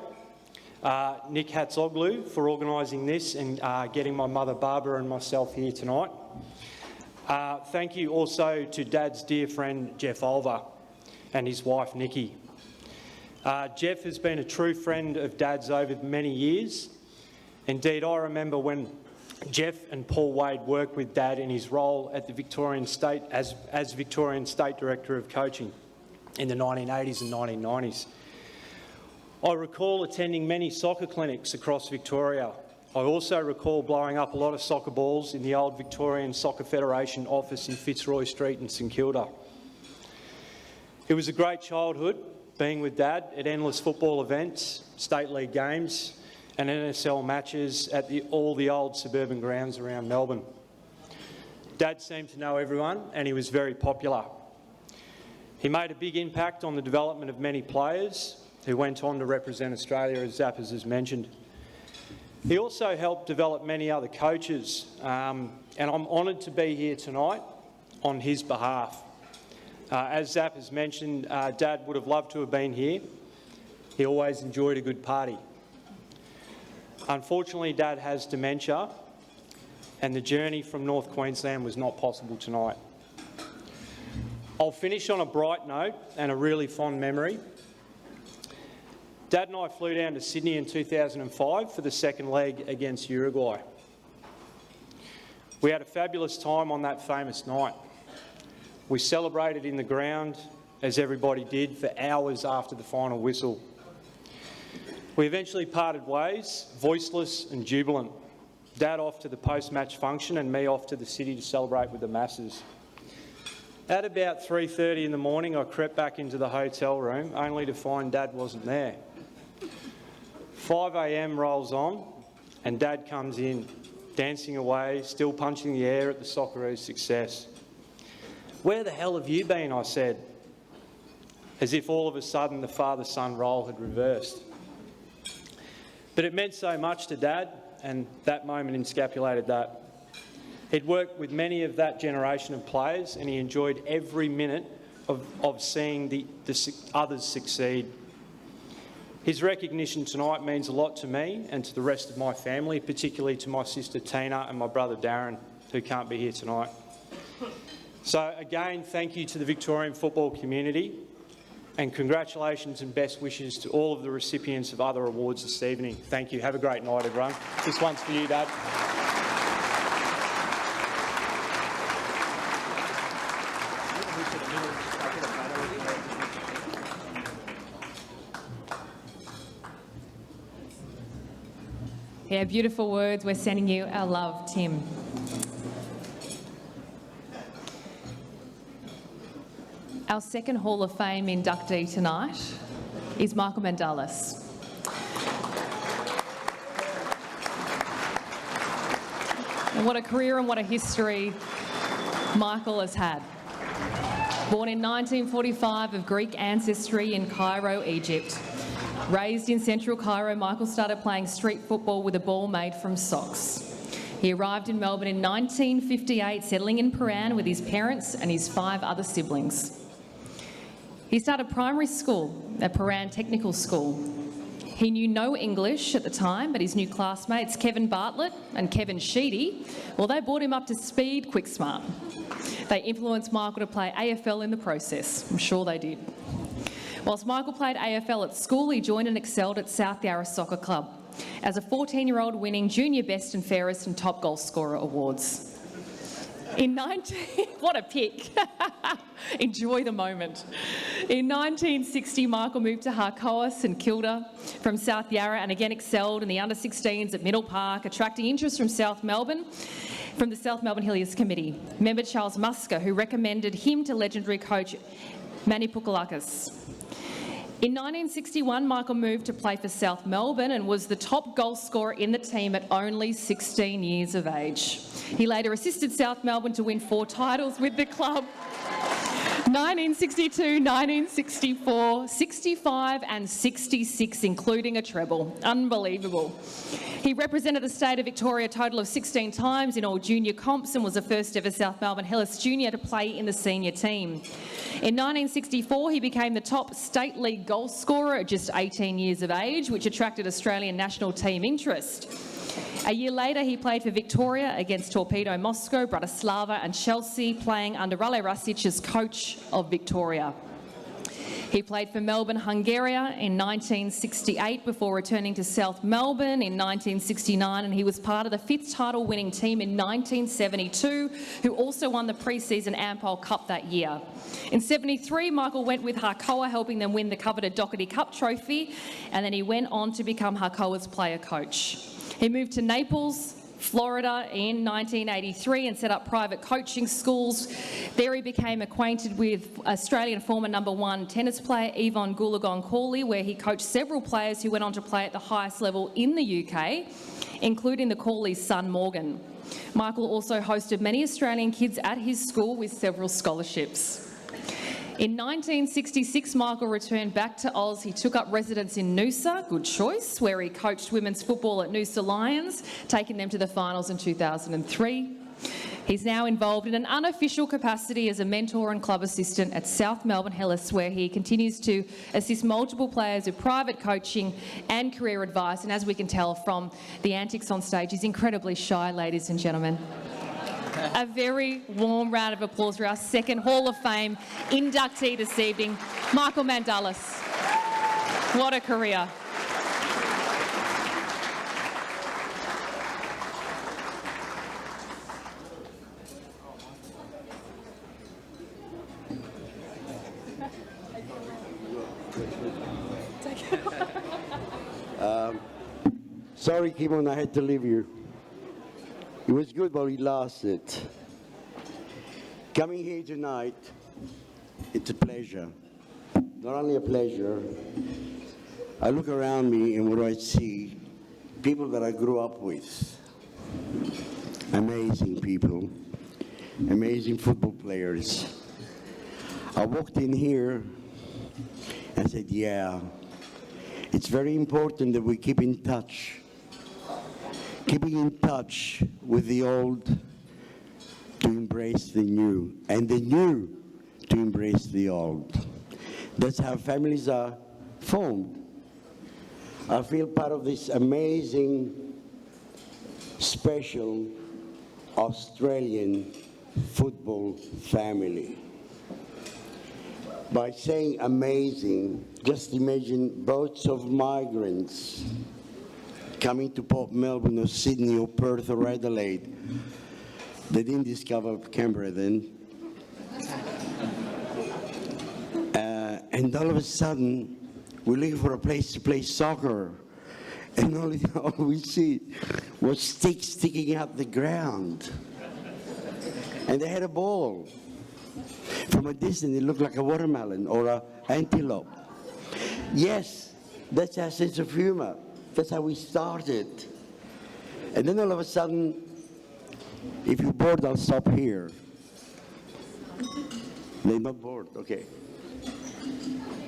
Nick Hatzoglu, for organising this and getting my mother Barbara and myself here tonight. Thank you also to Dad's dear friend Jeff Olver and his wife Nikki. Jeff has been a true friend of Dad's over many years. Indeed, I remember when Jeff and Paul Wade worked with Dad in his role at the Victorian State as Victorian State Director of Coaching in the 1980s and 1990s. I recall attending many soccer clinics across Victoria. I also recall blowing up a lot of soccer balls in the old Victorian Soccer Federation office in Fitzroy Street in St Kilda. It was a great childhood, being with Dad at endless football events, state league games and NSL matches at all the old suburban grounds around Melbourne. Dad seemed to know everyone and he was very popular. He made a big impact on the development of many players who went on to represent Australia, as Zappers has mentioned. He also helped develop many other coaches, and I'm honoured to be here tonight on his behalf. As Zapp has mentioned, Dad would have loved to have been here. He always enjoyed a good party. Unfortunately, Dad has dementia, and the journey from North Queensland was not possible tonight. I'll finish on a bright note and a really fond memory. Dad and I flew down to Sydney in 2005 for the second leg against Uruguay. We had a fabulous time on that famous night. We celebrated in the ground, as everybody did, for hours after the final whistle. We eventually parted ways, voiceless and jubilant. Dad off to the post-match function and me off to the city to celebrate with the masses. At about 3:30 in the morning, I crept back into the hotel room, only to find Dad wasn't there. 5 a.m. rolls on, and Dad comes in, dancing away, still punching the air at the Socceroos' success. "Where the hell have you been?" I said, as if all of a sudden the father-son role had reversed. But it meant so much to Dad, and that moment encapsulated that. He'd worked with many of that generation of players, and he enjoyed every minute of seeing the others succeed. His recognition tonight means a lot to me and to the rest of my family, particularly to my sister Tina and my brother Darren, who can't be here tonight. So again, thank you to the Victorian football community, and congratulations and best wishes to all of the recipients of other awards this evening. Thank you. Have a great night, everyone. This one's for you, Dad. Yeah, beautiful words. We're sending you our love, Tim. Our second Hall of Fame inductee tonight is Michael Mandalis. And what a career and what a history Michael has had. Born in 1945 of Greek ancestry in Cairo, Egypt. Raised in central Cairo, Michael started playing street football with a ball made from socks. He arrived in Melbourne in 1958, settling in Paran with his parents and his 5 other siblings. He started primary school at Paran Technical School. He knew no English at the time, but his new classmates, Kevin Bartlett and Kevin Sheedy, well, they brought him up to speed quick smart. They influenced Michael to play AFL in the process. I'm sure they did. Whilst Michael played AFL at school, he joined and excelled at South Yarra Soccer Club as a 14-year-old, winning junior best and fairest and top goal scorer awards. What a pick. Enjoy the moment. In 1960, Michael moved to Harcoa, St Kilda from South Yarra, and again excelled in the under-16s at Middle Park, attracting interest from the South Melbourne Hilliers Committee. Member Charles Musker, who recommended him to legendary coach Manny Pukalakis. In 1961, Michael moved to play for South Melbourne and was the top goal scorer in the team at only 16 years of age. He later assisted South Melbourne to win 4 titles with the club. 1962, 1964, 65 and 66, including a treble. Unbelievable. He represented the state of Victoria a total of 16 times in all junior comps and was the first ever South Melbourne Hillis junior to play in the senior team. In 1964, he became the top state league goal scorer at just 18 years of age, which attracted Australian national team interest. A year later, he played for Victoria against Torpedo Moscow, Bratislava and Chelsea, playing under Rale Rasic as coach of Victoria. He played for Melbourne Hungaria in 1968 before returning to South Melbourne in 1969, and he was part of the 5th title-winning team in 1972, who also won the pre-season Ampol Cup that year. In 73, Michael went with Harcoa, helping them win the coveted Doherty Cup trophy, and then he went on to become Harcoa's player coach. He moved to Naples, Florida in 1983 and set up private coaching schools. There he became acquainted with Australian former #1 tennis player Yvonne Goolagong-Cawley, where he coached several players who went on to play at the highest level in the UK, including the Cawley's son Morgan. Michael also hosted many Australian kids at his school with several scholarships. In 1966, Michael returned back to Oz. He took up residence in Noosa, good choice, where he coached women's football at Noosa Lions, taking them to the finals in 2003. He's now involved in an unofficial capacity as a mentor and club assistant at South Melbourne Hellas, where he continues to assist multiple players with private coaching and career advice. And as we can tell from the antics on stage, he's incredibly shy, ladies and gentlemen. A very warm round of applause for our second Hall of Fame inductee this evening, Michael Mandalis. What a career. Sorry, Kimon, I had to leave you. It was good while it lasted. Coming here tonight, it's a pleasure. Not only a pleasure, I look around me and what do I see? People that I grew up with. Amazing people. Amazing football players. I walked in here and said, yeah, it's very important that we keep in touch. Keeping in touch with the old to embrace the new, and the new to embrace the old. That's how families are formed. I feel part of this amazing, special Australian football family. By saying amazing, just imagine boats of migrants coming to Port Melbourne or Sydney or Perth or Adelaide. They didn't discover Canberra then. And all of a sudden, we're looking for a place to play soccer. And all we see was sticks sticking out the ground. And they had a ball. From a distance, it looked like a watermelon or an antelope. Yes, that's our sense of humor. That's how we started. And then all of a sudden, if you're bored, I'll stop here. They're not bored, okay.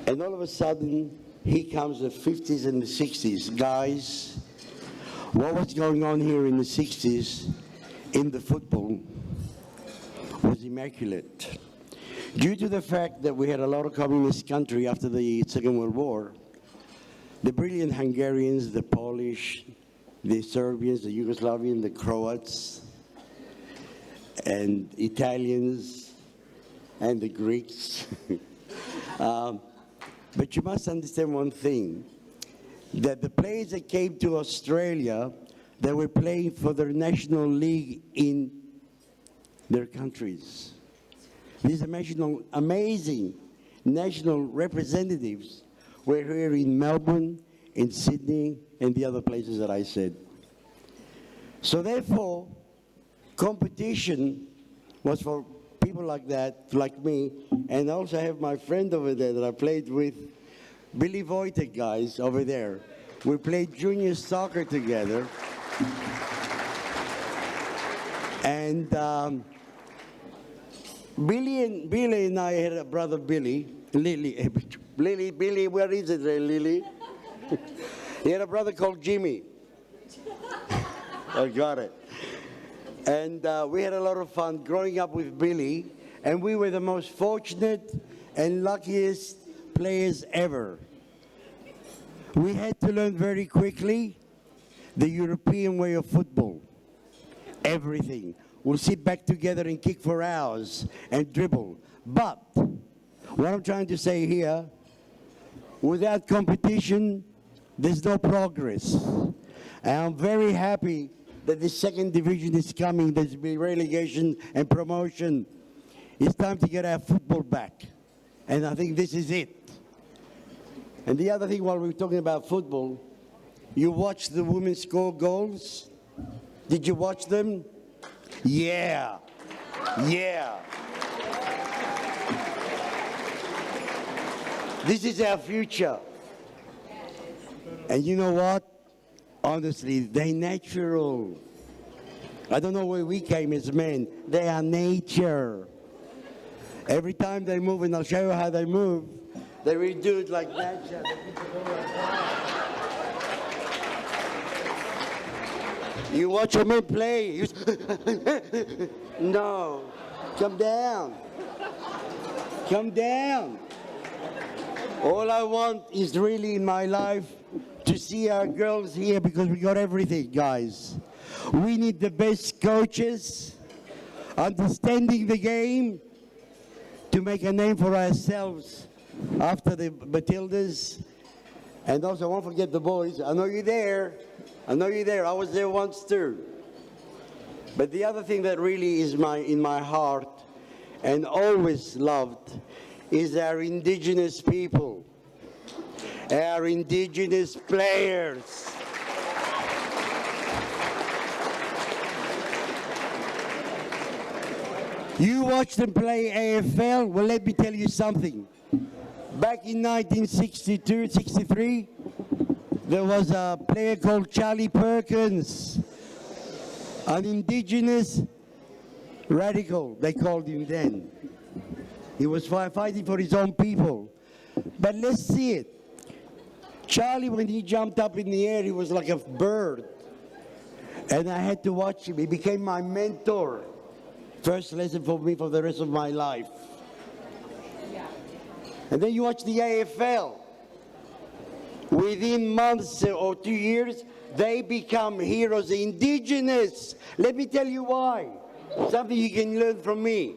And all of a sudden, here comes the 50s and the 60s. Guys, what was going on here in the 60s in the football was immaculate. Due to the fact that we had a lot of communist country after the Second World War, the brilliant Hungarians, the Polish, the Serbians, the Yugoslavians, the Croats, and Italians, and the Greeks. But you must understand one thing, that the players that came to Australia, they were playing for their national league in their countries. These amazing national representatives were here in Melbourne, in Sydney, and the other places that I said. So therefore, competition was for people like that, like me, and also I have my friend over there that I played with, Billy Wojtek, guys, over there. We played junior soccer together. And Billy and I had a brother, Billy, Billy, where is it, Lily? He had a brother called Jimmy. I got it. And we had a lot of fun growing up with Billy, and we were the most fortunate and luckiest players ever. We had to learn very quickly the European way of football. Everything. We'll sit back together and kick for hours and dribble. But what I'm trying to say here, without competition, there's no progress. And I'm very happy that the second division is coming. There's been relegation and promotion. It's time to get our football back. And I think this is it. And the other thing, while we're talking about football, you watch the women score goals? Did you watch them? Yeah. Yeah. This is our future. And you know what? Honestly, they're natural. I don't know where we came as men. They are nature. Every time they move, and I'll show you how they move, they really do it like that. You watch a man play. No, come down. Come down. All I want is really in my life to see our girls here because we got everything, guys. We need the best coaches, understanding the game to make a name for ourselves after the Matildas. And also, I won't forget the boys. I know you're there. I know you're there. I was there once too. But the other thing that really is in my heart and always loved is our indigenous people, our indigenous players. You watch them play AFL, well, let me tell you something. Back in 1962, 63, there was a player called Charlie Perkins, an indigenous radical, they called him then. He was fighting for his own people. But let's see it. Charlie, when he jumped up in the air, he was like a bird. And I had to watch him. He became my mentor. First lesson for me for the rest of my life. And then you watch the AFL. Within months or 2 years, they become heroes, indigenous. Let me tell you why. Something you can learn from me.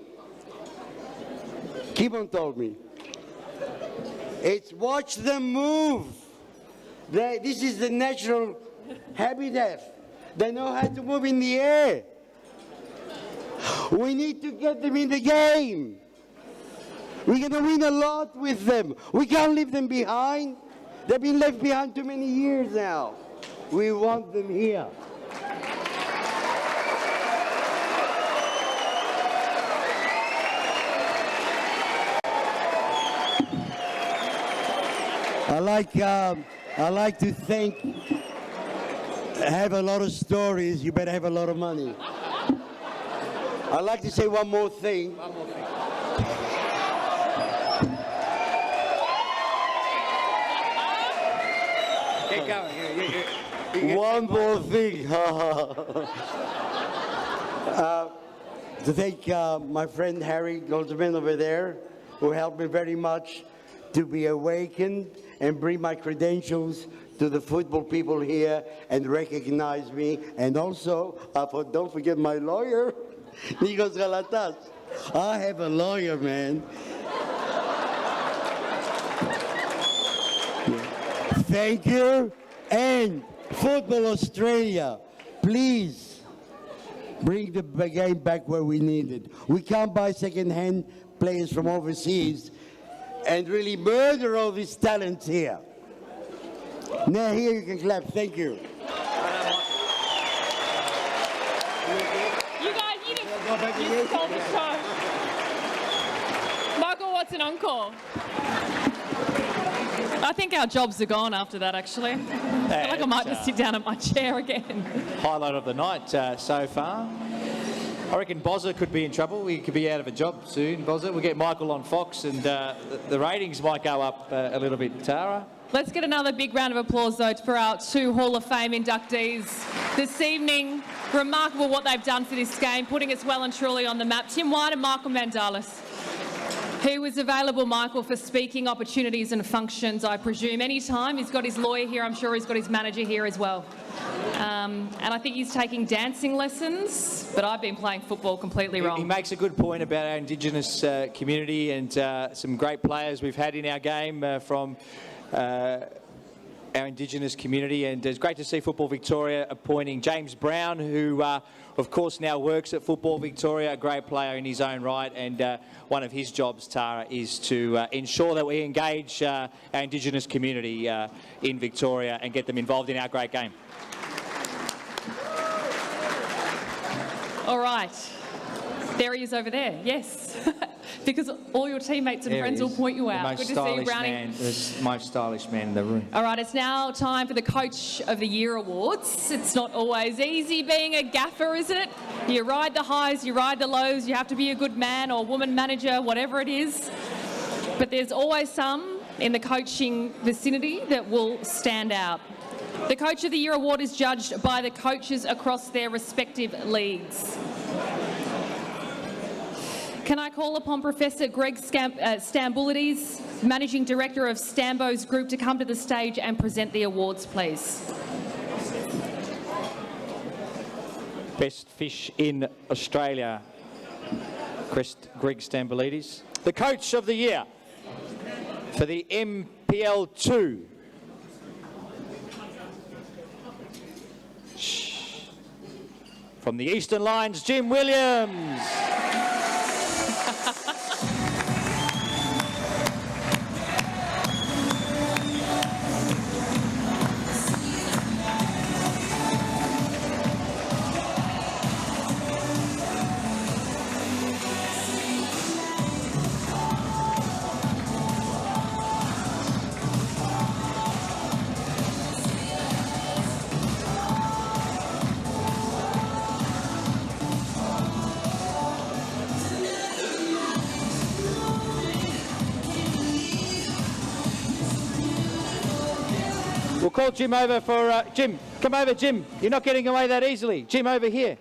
Kibon told me. It's watch them move. This is the natural habitat. They know how to move in the air. We need to get them in the game. We're going to win a lot with them. We can't leave them behind. They've been left behind too many years now. We want them here. I like to think, have a lot of stories, you better have a lot of money. I'd like to say one more thing. Keep going. One more thing. To thank my friend Harry Goldsman over there, who helped me very much to be awakened and bring my credentials to the football people here and recognize me. And also, don't forget my lawyer, Nikos Galatas. I have a lawyer, man. Thank you. And Football Australia, please bring the game back where we need it. We can't buy second-hand players from overseas and really murder all these talents here. Now here you can clap. Thank you. You guys, you just stole the show. Michael, what's an encore? I think our jobs are gone after that, actually. I feel like I might just sit down at my chair again. Highlight of the night so far. I reckon Bozza could be in trouble. He could be out of a job soon, Bozza. We'll get Michael on Fox and the ratings might go up a little bit. Tara? Let's get another big round of applause, though, for our two Hall of Fame inductees this evening. Remarkable what they've done for this game, putting us well and truly on the map. Tim White and Michael Mandalis. He was available, Michael, for speaking opportunities and functions, I presume, anytime. He's got his lawyer here. I'm sure he's got his manager here as well. And I think he's taking dancing lessons, but I've been playing football completely wrong. He makes a good point about our Indigenous community and some great players we've had in our game from our Indigenous community, and it's great to see Football Victoria appointing James Brown, who of course now works at Football Victoria, a great player in his own right, and one of his jobs, Tara, is to ensure that we engage our Indigenous community in Victoria and get them involved in our great game. All right. There he is over there, yes. Because all your teammates and friends will point you out. Good to see you, Brownie. The most stylish man in the room. All right, it's now time for the Coach of the Year Awards. It's not always easy being a gaffer, is it? You ride the highs, you ride the lows, you have to be a good man or woman manager, whatever it is. But there's always some in the coaching vicinity that will stand out. The Coach of the Year award is judged by the coaches across their respective leagues. Can I call upon Professor Greg Stamboulides, Managing Director of Stambo's Group, to come to the stage and present the awards, please? Best fish in Australia, Greg Stamboulides. The Coach of the Year for the MPL2. From the Eastern Lions, Jim Williams. We'll call Jim over for... Jim, come over, Jim. You're not getting away that easily. Jim, over here.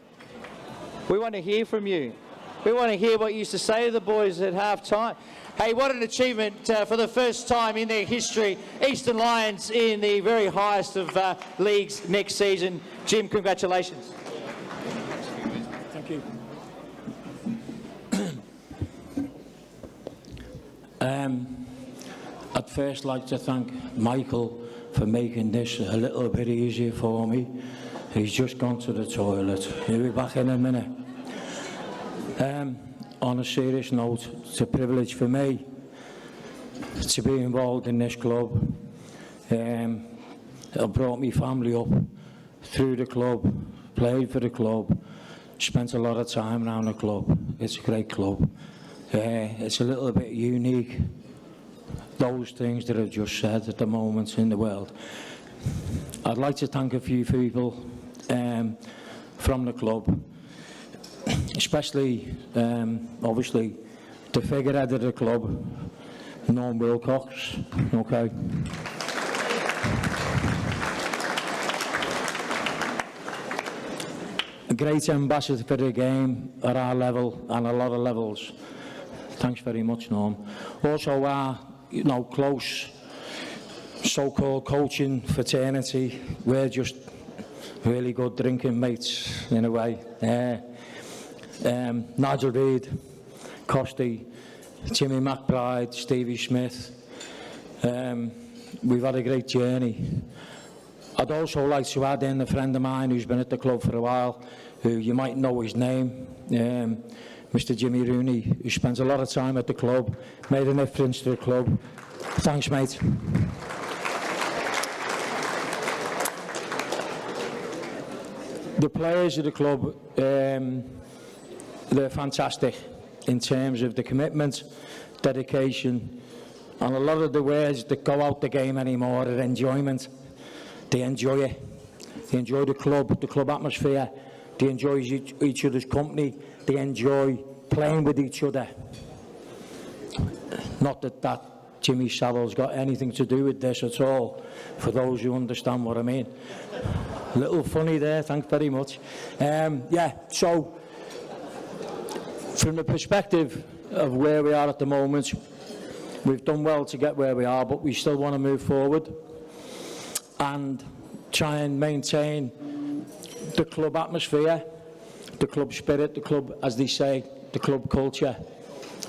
We want to hear from you. We want to hear what you used to say to the boys at half-time. Hey, what an achievement for the first time in their history. Eastern Lions in the very highest of leagues next season. Jim, congratulations. Thank you. I'd first like to thank Michael for making this a little bit easier for me. He's just gone to the toilet. He'll be back in a minute. On a serious note, it's a privilege for me to be involved in this club. I brought my family up through the club, played for the club, spent a lot of time around the club. It's a great club. It's a little bit unique, those things that I've just said at the moment in the world. I'd like to thank a few people from the club, especially, obviously, the figurehead of the club, Norm Wilcox, okay. A great ambassador for the game at our level and a lot of levels. Thanks very much, Norm. Also our, close so-called coaching fraternity. We're just really good drinking mates in a way. Nigel Reid, Costy, Jimmy McBride, Stevie Smith. We've had a great journey. I'd also like to add in a friend of mine who's been at the club for a while, who you might know his name, Mr. Jimmy Rooney, who spends a lot of time at the club, made a difference to the club. Thanks, mate. The players of the club, they're fantastic in terms of the commitment, dedication, and a lot of the words that go out the game anymore are enjoyment. They enjoy it. They enjoy the club atmosphere. They enjoy each other's company. They enjoy playing with each other. Not that Jimmy Savile's got anything to do with this at all, for those who understand what I mean. A little funny there, thanks very much. So from the perspective of where we are at the moment, we've done well to get where we are, but we still want to move forward and try and maintain the club atmosphere, the club spirit, the club, as they say, the club culture,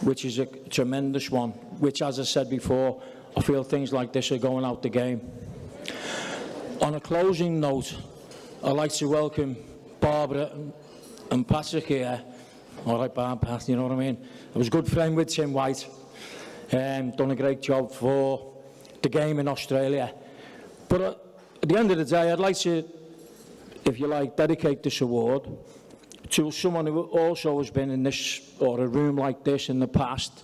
which is a tremendous one, which, as I said before, I feel things like this are going out the game. On a closing note, I'd like to welcome Barbara and Patrick here. All right, Barb, Pat, you know what I mean? I was a good friend with Tim White, done a great job for the game in Australia. But at the end of the day, I'd like to, if you like, dedicate this award to someone who also has been in this, or a room like this in the past,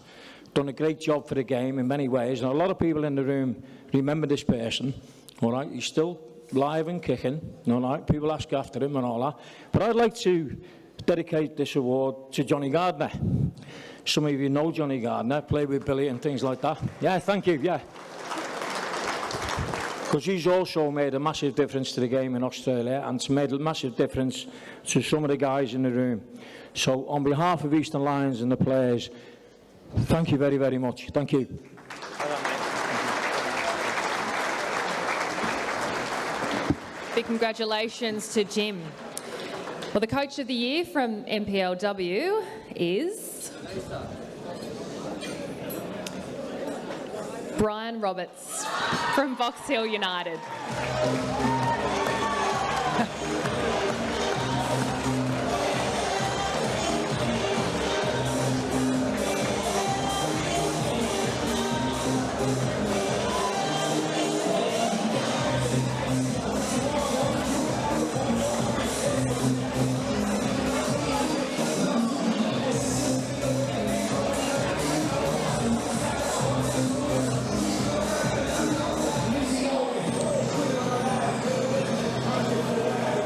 done a great job for the game in many ways, and a lot of people in the room remember this person, all right? He's still live and kicking, all right? People ask after him and all that. But I'd like to dedicate this award to Johnny Gardner. Some of you know Johnny Gardner, played with Billy and things like that. Yeah, thank you, yeah. Because he's also made a massive difference to the game in Australia, and it's made a massive difference to some of the guys in the room. So on behalf of Eastern Lions and the players, thank you very, very much. Thank you. Big congratulations to Jim. Well, the Coach of the Year from NPLW is Brian Roberts from Box Hill United.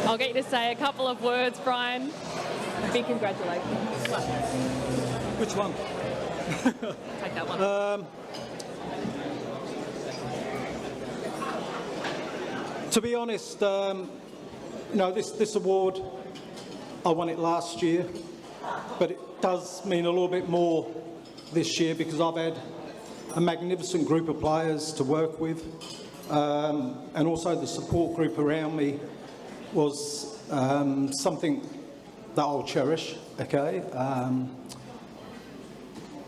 I'll get you to say a couple of words, Brian. Big congratulations. Which one? Take that one. To be honest, this award, I won it last year, but it does mean a little bit more this year because I've had a magnificent group of players to work with, and also the support group around me was something that I'll cherish, okay?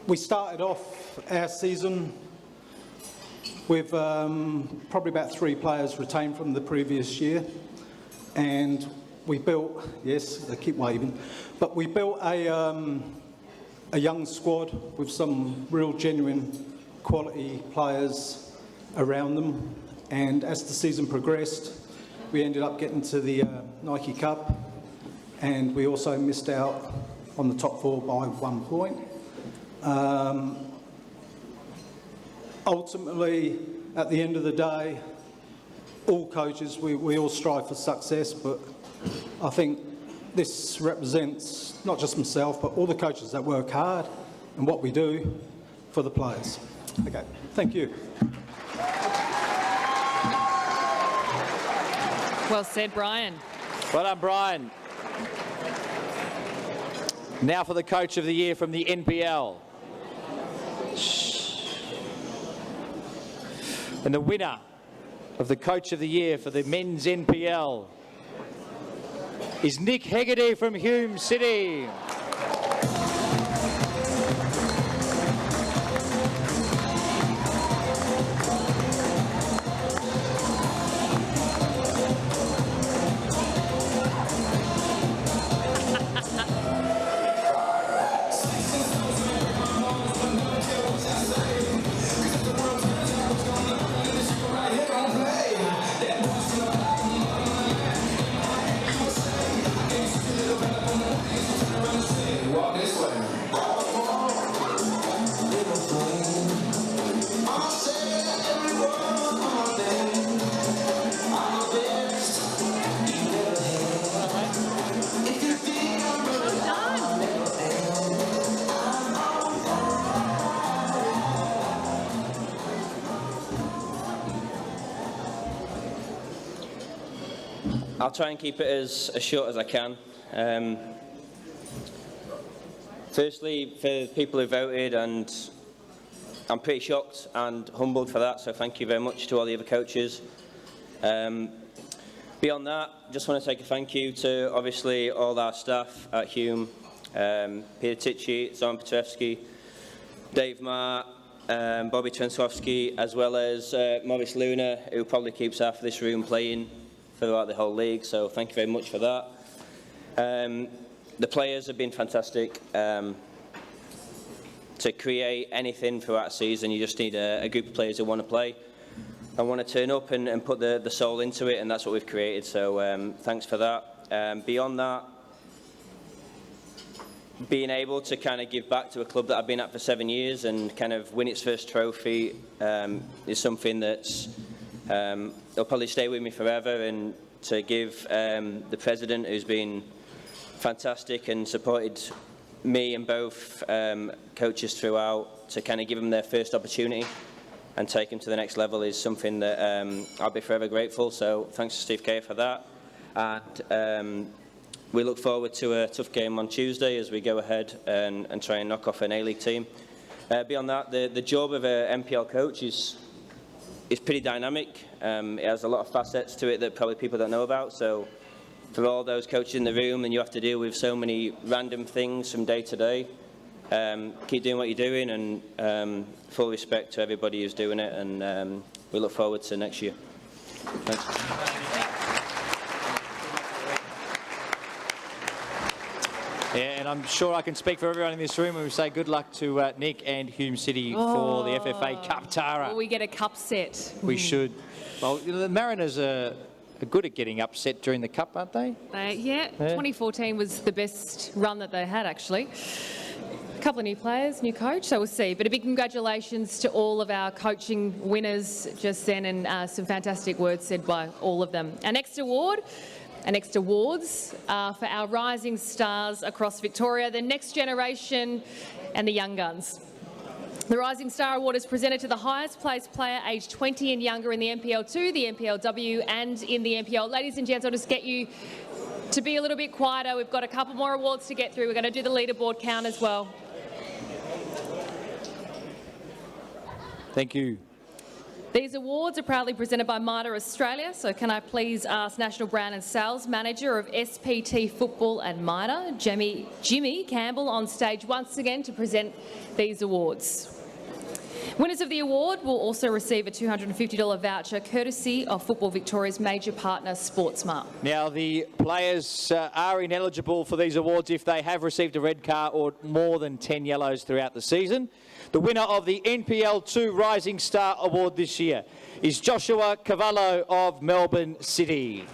We started off our season with probably about 3 players retained from the previous year, and we built, yes, they keep waving, but we built a young squad with some real genuine quality players around them, and as the season progressed, we ended up getting to the Nike Cup, and we also missed out on the top 4 by 1 point. Ultimately, at the end of the day, all coaches, we all strive for success, but I think this represents not just myself, but all the coaches that work hard and what we do for the players. Okay, thank you. Well said, Brian. Well done, Brian. Now for the Coach of the Year from the NPL. And the winner of the Coach of the Year for the Men's NPL is Nick Hegarty from Hume City. I'll try and keep it as short as I can. Firstly, for the people who voted, and I'm pretty shocked and humbled for that, so thank you very much to all the other coaches. Beyond that, just want to take a thank you to obviously all our staff at Hume, Peter Tichy, Zoran Petrevsky, Dave Marr, Bobby Trensowski, as well as Maurice Luna, who probably keeps half of this room playing throughout the whole league, so thank you very much for that. The players have been fantastic. To create anything throughout a season, you just need a group of players who want to play and want to turn up and put the soul into it, and that's what we've created, so thanks for that. Beyond that, being able to kind of give back to a club that I've been at for 7 years and kind of win its first trophy is something that's it'll probably stay with me forever, and to give the president, who's been fantastic and supported me and both coaches throughout to kind of give them their first opportunity and take them to the next level is something that I'll be forever grateful. So thanks to Steve Kerr for that. And we look forward to a tough game on Tuesday as we go ahead and try and knock off an A-League team. Beyond that, the job of an NPL coach is pretty dynamic. It has a lot of facets to it that probably people don't know about. So for all those coaches in the room, and you have to deal with so many random things from day to day, keep doing what you're doing, and full respect to everybody who's doing it, and we look forward to next year. Thanks. Yeah, and I'm sure I can speak for everyone in this room when we say good luck to Nick and Hume City for the FFA Cup, Tara. Will we get a cup set? We should. Well, the Mariners are good at getting upset during the Cup, aren't they? Yeah, 2014 was the best run that they had, actually. A couple of new players, new coach, so we'll see. But a big congratulations to all of our coaching winners just then, and some fantastic words said by all of them. Our next award, our next awards are for our rising stars across Victoria, the next generation and the young guns. The Rising Star Award is presented to the highest placed player aged 20 and younger in the NPL2, the NPLW and in the NPL. Ladies and gents, I'll just get you to be a little bit quieter. We've got a couple more awards to get through. We're going to do the leaderboard count as well. Thank you. These awards are proudly presented by MIDA Australia, so can I please ask National Brand and Sales Manager of SPT Football and MIDA, Jimmy Campbell, on stage once again to present these awards. Winners of the award will also receive a $250 voucher courtesy of Football Victoria's major partner, Sportsmart. Now, the players are ineligible for these awards if they have received a red card or more than 10 yellows throughout the season. The winner of the NPL2 Rising Star Award this year is Joshua Cavallo of Melbourne City.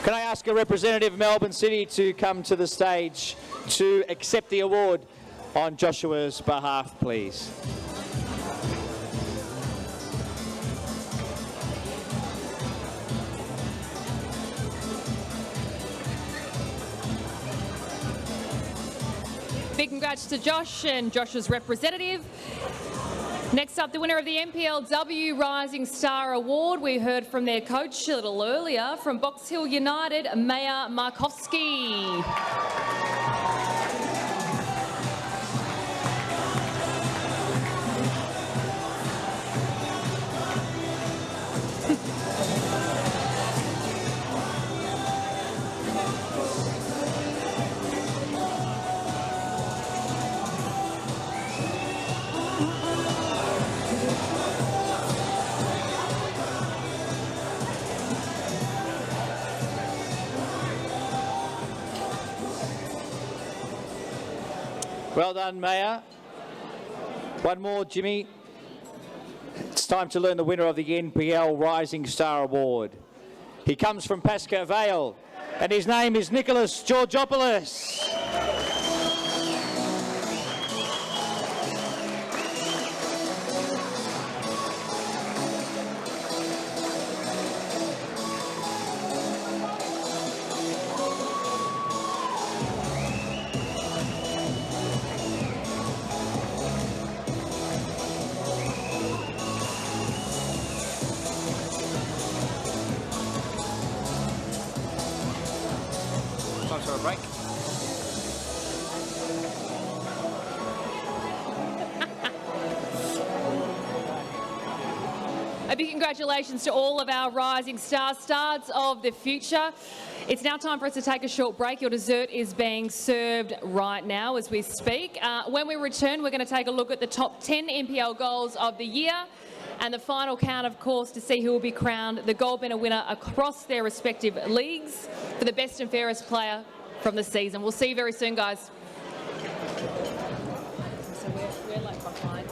Can I ask a representative of Melbourne City to come to the stage to accept the award on Joshua's behalf, please? Big congrats to Josh and Josh's representative. Next up, the winner of the NPLW Rising Star Award. We heard from their coach a little earlier from Box Hill United, Maya Markowski. Well done, Mayor. One more, Jimmy. It's time to learn the winner of the NPL Rising Star Award. He comes from Pascoe Vale, and his name is Nicholas Georgopoulos. Time for a break. A big congratulations to all of our rising stars, stars of the future. It's now time for us to take a short break. Your dessert is being served right now as we speak. When we return, we're going to take a look at the top 10 NPL goals of the year and the final count, of course, to see who will be crowned the gold medal winner across their respective leagues for the best and fairest player from the season. We'll see you very soon, guys. So we're like behind.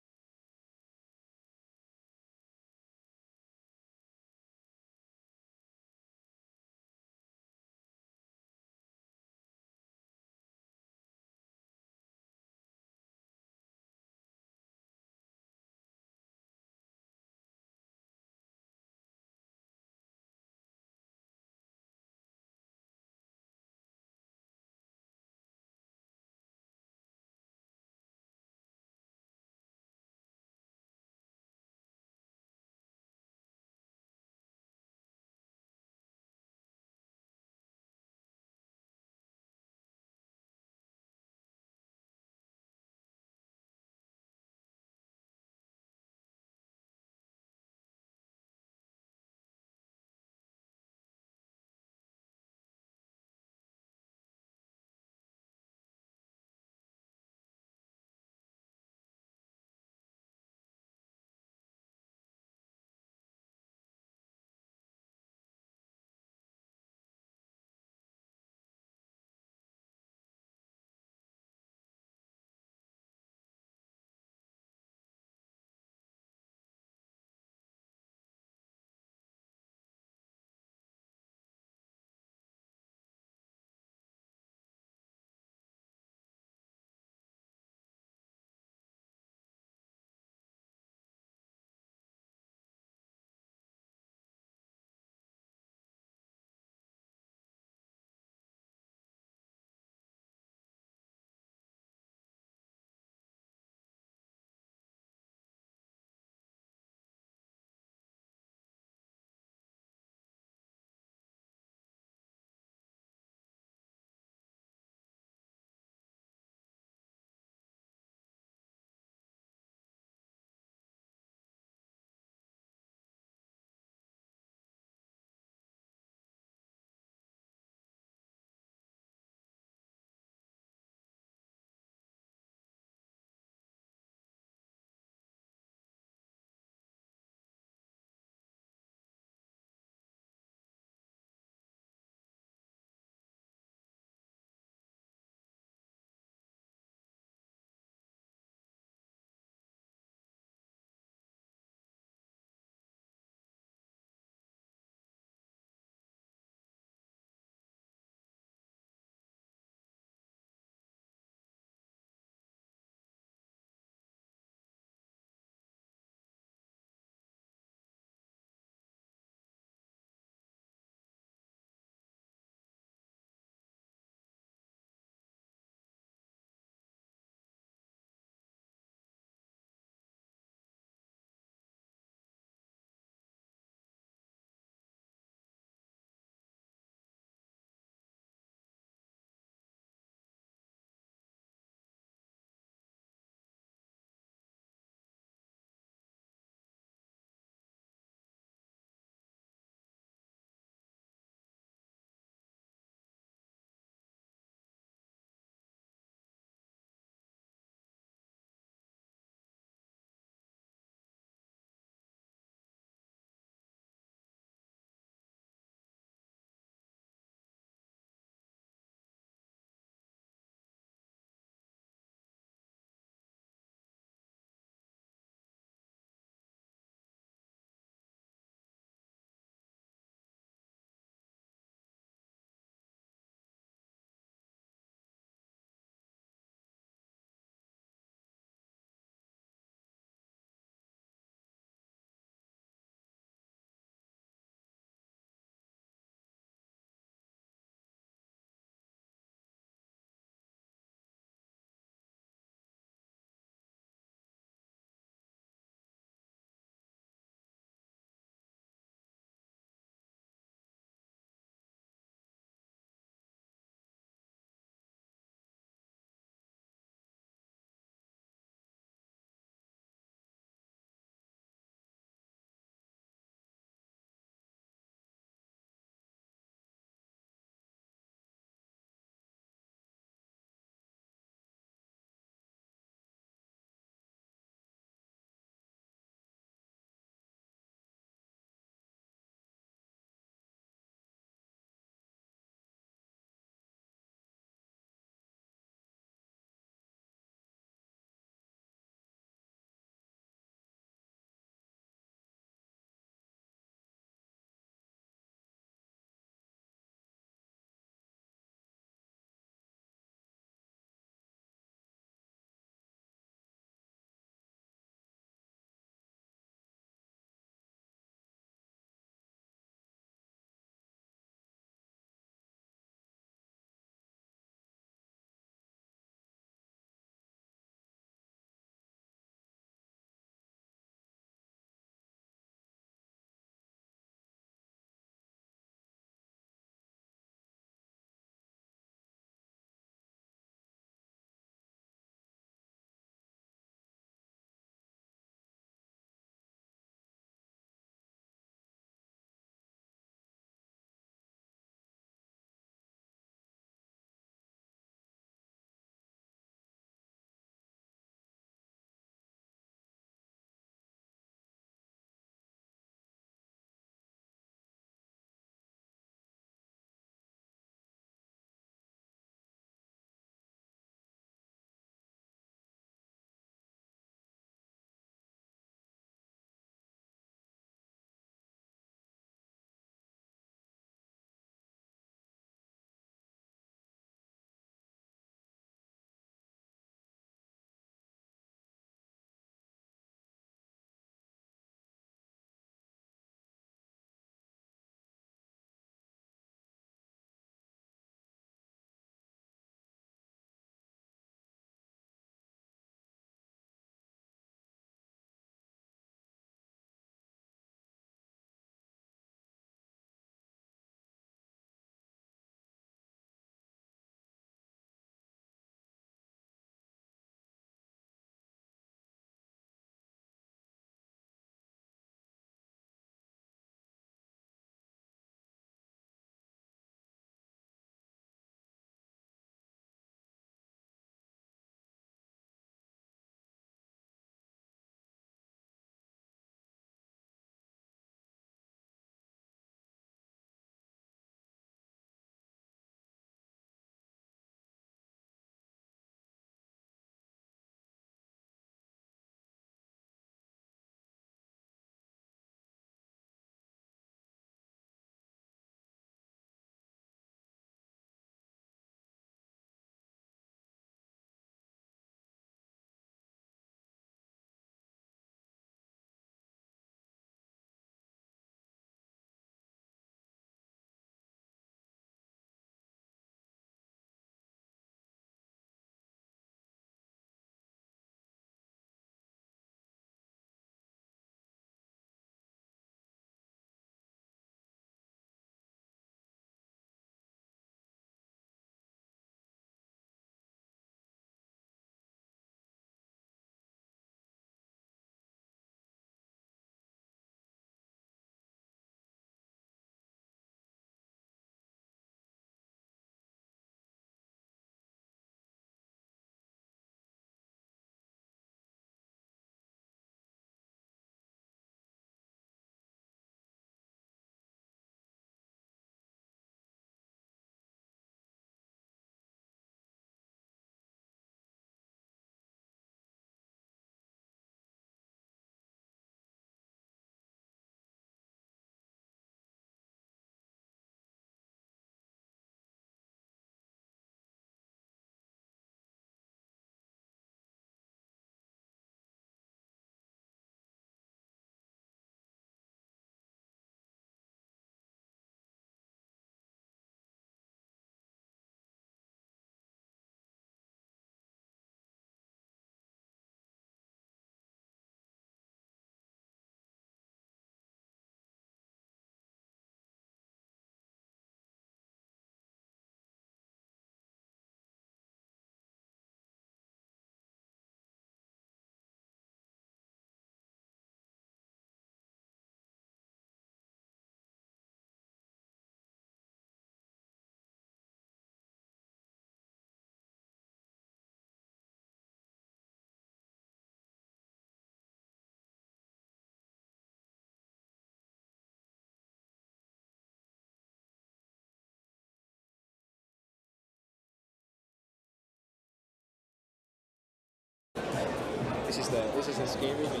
This is the scary bit.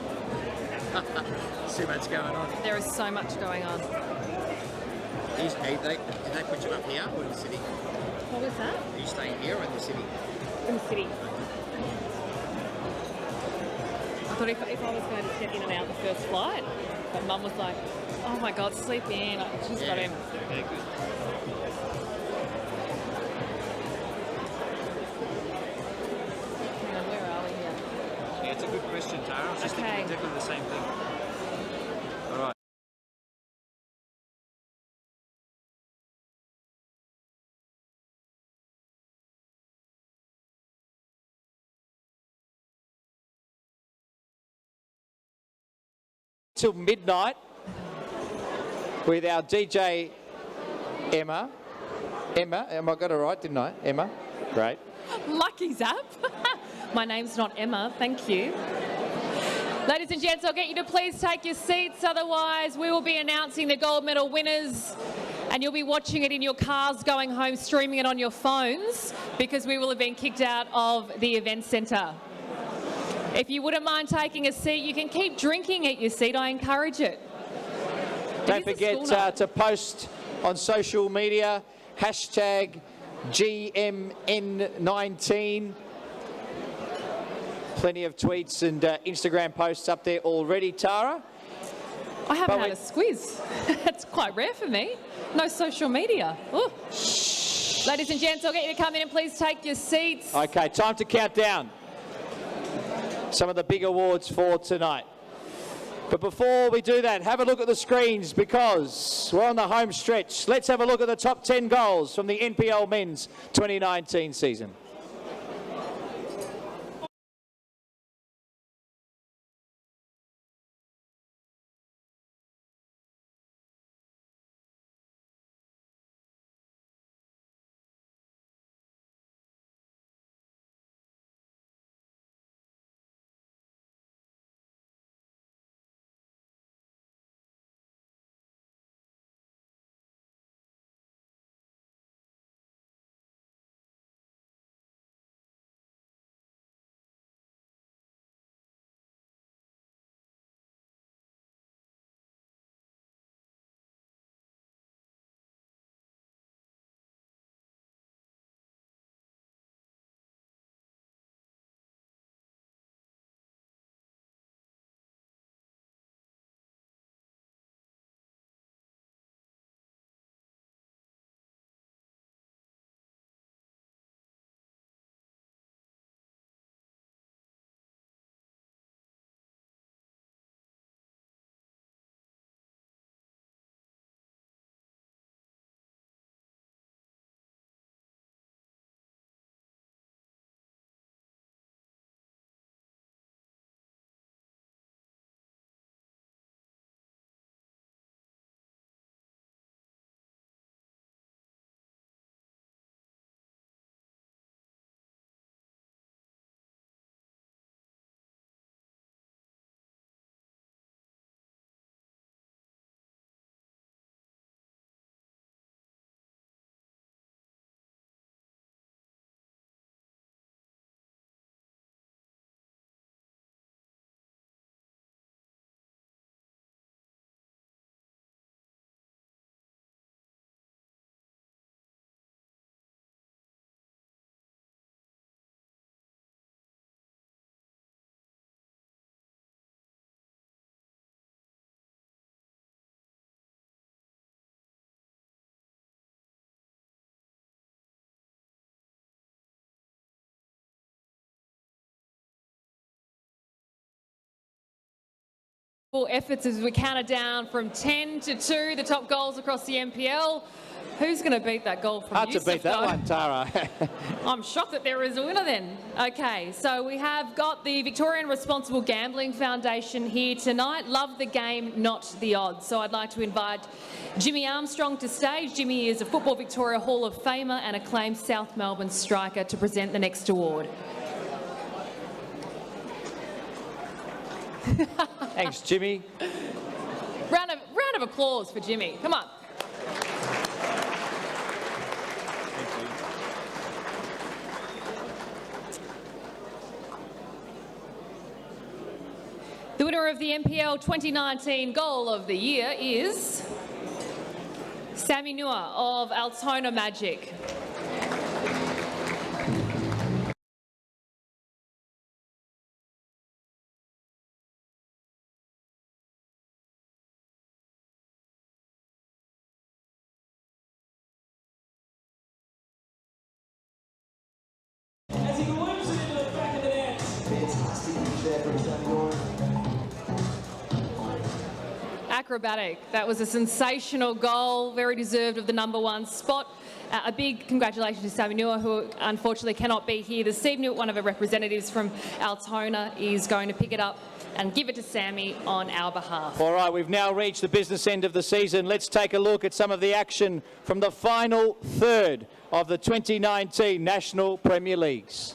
So much going on. There is so much going on. Did they put you up here or in the city? What was that? Are you staying here or in the city? In the city. I thought if I was going to get in and out the first flight, but Mum was like, oh my God, sleep in. She's got him. Okay, good. Hang on, where are we here? Yeah, it's a good question, Tara. I was just thinking exactly the same thing. All right. Till midnight with our DJ Emma. Emma, I got it right, didn't I? Emma, great. Lucky Zap. My name's not Emma, thank you. Ladies and gents, I'll get you to please take your seats, otherwise we will be announcing the gold medal winners and you'll be watching it in your cars going home, streaming it on your phones, because we will have been kicked out of the event centre. If you wouldn't mind taking a seat, you can keep drinking at your seat, I encourage it. Don't forget to post on social media, hashtag GMN19. Plenty of tweets and Instagram posts up there already, Tara. I haven't had a squiz. It's quite rare for me. No social media. Ooh. Ladies and gents, I'll get you to come in and please take your seats. Okay, time to count down some of the big awards for tonight. But before we do that, have a look at the screens because we're on the home stretch. Let's have a look at the top 10 goals from the NPL Men's 2019 season. Efforts as we count it down from 10 to 2, the top goals across the NPL. Who's going to beat that goal from Hard Yusuf, to beat that though? one, Tara. I'm shocked that there is a winner then. Okay, so we have got the Victorian Responsible Gambling Foundation here tonight. Love the game, not the odds. So I'd like to invite Jimmy Armstrong to stage. Jimmy is a Football Victoria Hall of Famer and acclaimed South Melbourne striker to present the next award. Thanks, Jimmy. Round of applause for Jimmy. Come on. winner of the NPL 2019 Goal of the Year is Sammy Nua of Altona Magic. Acrobatic. That was a sensational goal, very deserved of the #1 spot. A big congratulations to Sammy Nua, who unfortunately cannot be here this evening. One of our representatives from Altona is going to pick it up and give it to Sammy on our behalf. All right, we've now reached the business end of the season. Let's take a look at some of the action from the final third of the 2019 National Premier Leagues.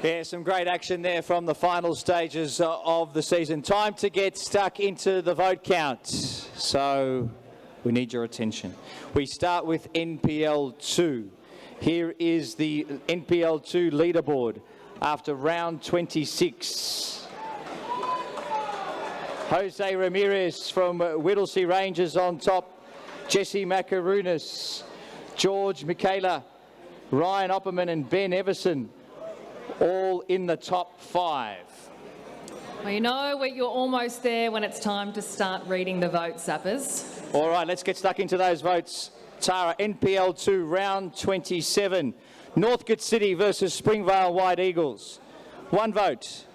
Yeah, some great action there from the final stages of the season. Time to get stuck into the vote count. So we need your attention. We start with NPL 2. Here is the NPL 2 leaderboard after round 26. Jose Ramirez from Whittlesea Rangers on top. Jesse Macarunas, George Michaela, Ryan Opperman and Ben Everson, all in the top 5. Well, you know you're almost there when it's time to start reading the votes, Zappers. All right, let's get stuck into those votes. Tara, NPL 2, round 27. Northcote City versus Springvale White Eagles. 1 vote,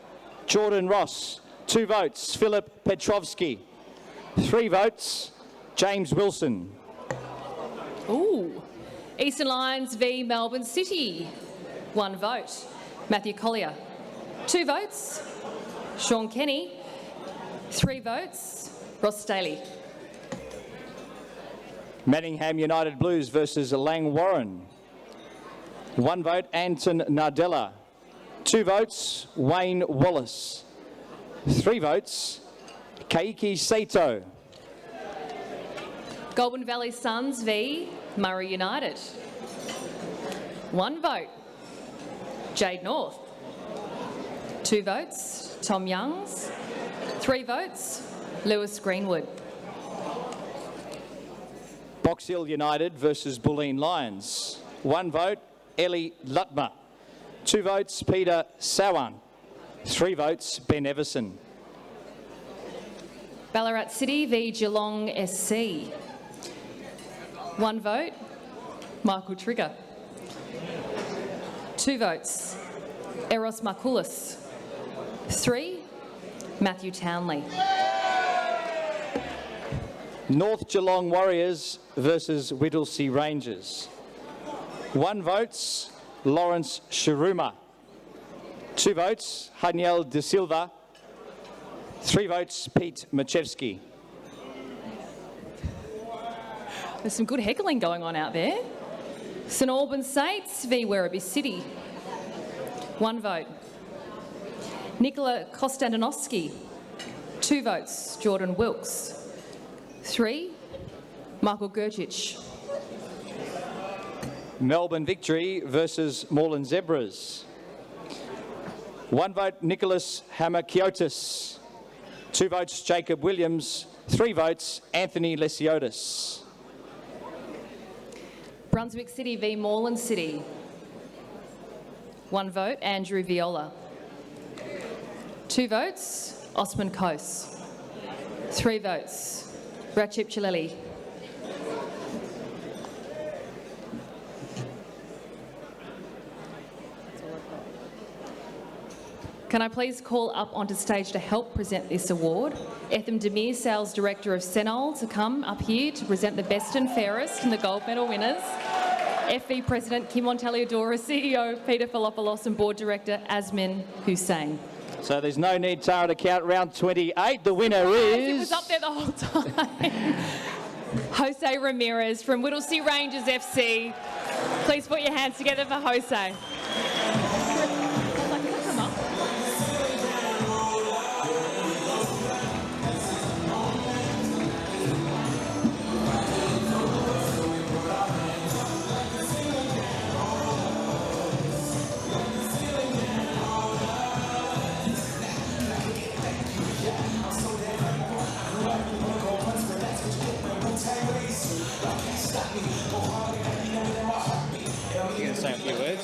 Jordan Ross. 2 votes, Philip Petrovski. 3 votes, James Wilson. Ooh. Eastern Lions v Melbourne City. 1 vote, Matthew Collier. 2 votes, Sean Kenny. 3 votes, Ross Daly. Manningham United Blues versus Lang Warren. 1 vote, Anton Nardella. 2 votes, Wayne Wallace. 3 votes, Kaiki Sato. Goulburn Valley Suns v Murray United. 1 vote, Jade North. 2 votes, Tom Youngs. 3 votes, Lewis Greenwood. Box Hill United versus Bulleen Lions. 1 vote, Ellie Lutmer. 2 votes, Peter Sawan. 3 votes, Ben Everson. Ballarat City v Geelong SC. 1 vote, Michael Trigger. 2 votes, Eros Markoulis. 3, Matthew Townley. North Geelong Warriors versus Whittlesea Rangers. 1 vote, Lawrence Shiruma. 2 votes, Haniel De Silva. 3 votes, Pete Machevsky. There's some good heckling going on out there. St Albans Saints v Werribee City. 1 vote, Nicola Konstantinovsky. 2 votes, Jordan Wilkes. 3, Michael Gergich. Melbourne Victory versus Moreland Zebras. 1 vote, Nicholas Hamakiotis. 2 votes, Jacob Williams. 3 votes, Anthony Lesiotis. Brunswick City v Moreland City. 1 vote, Andrew Viola. 2 votes, Osman Kos. 3 votes, Ratchip Chileli. Can I please call up onto stage to help present this award Etham Demir, Sales Director of Senol, to come up here to present the best and fairest and the gold medal winners. FV President Kim Montaliadora, CEO Peter Philopoulos and Board Director Asmin Hussain. So there's no need, Tara, to count round 28. The winner is... It was up there the whole time. Jose Ramirez from Whittlesea Rangers FC. Please put your hands together for Jose. You gonna say a few words?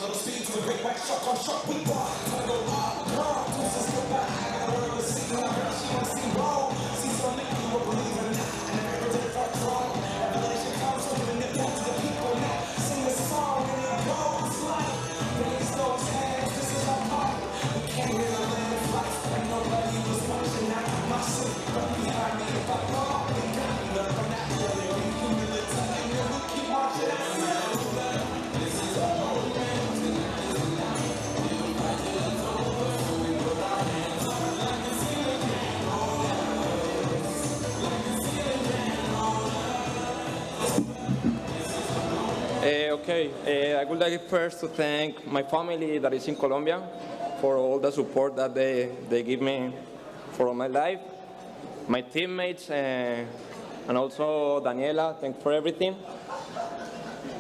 I would like first to thank my family that is in Colombia for all the support that they give me for all my life. My teammates and also Daniela, thanks for everything.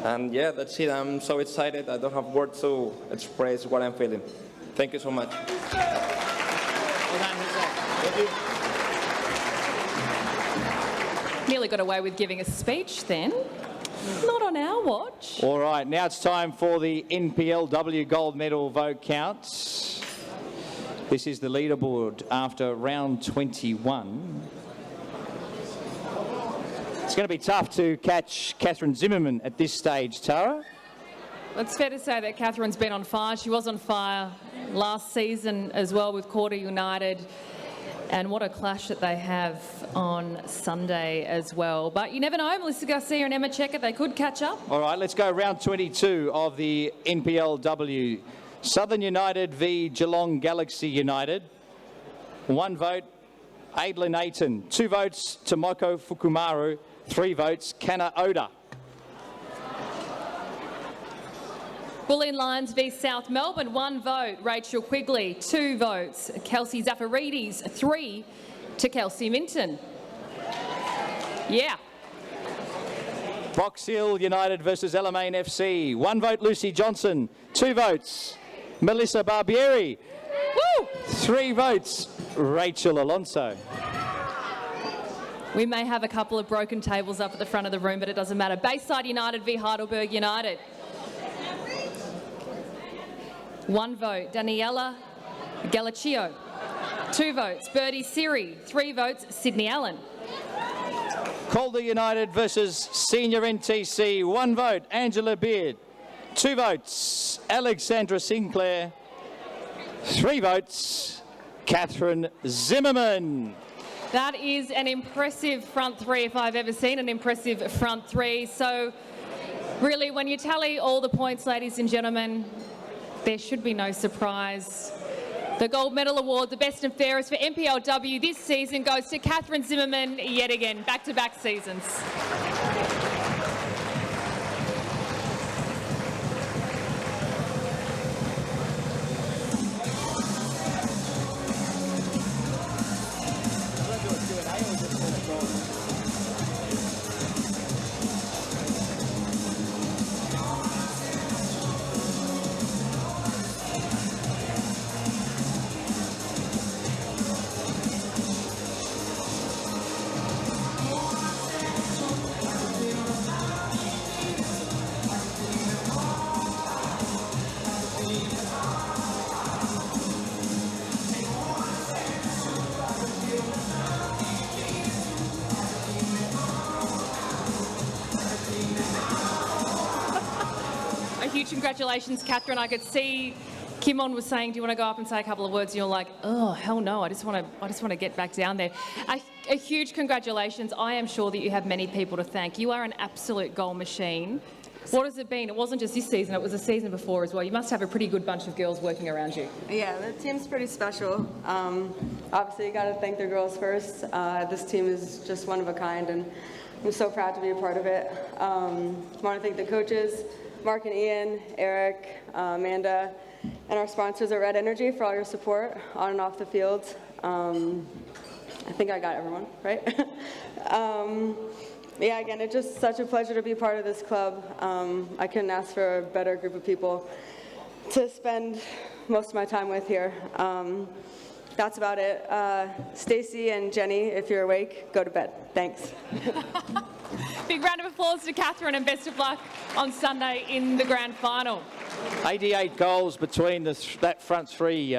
And yeah, that's it. I'm so excited. I don't have words to express what I'm feeling. Thank you so much. Nearly got away with giving a speech then. Not on our watch. All right, now it's time for the NPLW gold medal vote count. This is the leaderboard after round 21. It's going to be tough to catch Catherine Zimmerman at this stage, Tara. It's fair to say that Catherine's been on fire. She was on fire last season as well with Quarter United. And what a clash that they have on Sunday as well. But you never know, Melissa Garcia and Emma Checker, they could catch up. All right, let's go round 22 of the NPLW. Southern United v Geelong Galaxy United. 1 vote, Aidan Aiton. 2 votes, Tomoko Fukumaru. 3 votes, Kana Oda. Bulleen Lions v South Melbourne, 1 vote, Rachel Quigley. 2 votes, Kelsey Zafaridis. 3 to Kelsey Minton. Yeah. Box Hill United versus Alamein FC. 1 vote, Lucy Johnson. 2 votes, Melissa Barbieri. Woo! 3 votes, Rachel Alonso. We may have a couple of broken tables up at the front of the room, but it doesn't matter. Bayside United v Heidelberg United. 1 vote, Daniela Galaccio. 2 votes, Birdie Siri. 3 votes, Sydney Allen. Calder United versus Senior NTC. 1 vote, Angela Beard. 2 votes, Alexandra Sinclair. 3 votes, Catherine Zimmerman. That is an impressive front three if I've ever seen an impressive front three. So really, when you tally all the points, ladies and gentlemen, there should be no surprise. The gold medal award, the best and fairest for NPLW this season, goes to Catherine Zimmerman yet again, back-to-back seasons. Huge congratulations, Catherine. I could see Kimon was saying, do you want to go up and say a couple of words? And you're like, oh, hell no, I just want to get back down there. A huge congratulations. I am sure that you have many people to thank. You are an absolute goal machine. What has it been? It wasn't just this season, it was the season before as well. You must have a pretty good bunch of girls working around you. Yeah, the team's pretty special. Obviously, you got to thank the girls first. This team is just one of a kind, and I'm so proud to be a part of it. I want to thank the coaches, Mark and Ian, Eric, Amanda, and our sponsors at Red Energy for all your support on and off the field. I think I got everyone, right? Yeah, again, it's just such a pleasure to be part of this club. I couldn't ask for a better group of people to spend most of my time with here. That's about it. Stacy and Jenny, if you're awake, go to bed. Thanks. Big round of applause to Catherine and best of luck on Sunday in the grand final. 88 goals between that front three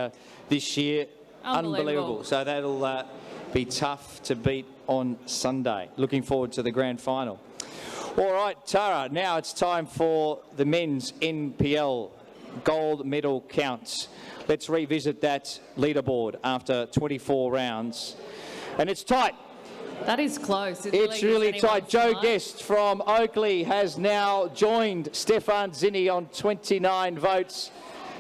this year. Unbelievable. So that'll be tough to beat on Sunday. Looking forward to the grand final. All right, Tara, now it's time for the men's NPL gold medal counts. Let's revisit that leaderboard after 24 rounds. And it's tight. That is close. It's really tight. Joe Guest from Oakley has now joined Stefan Zinni on 29 votes.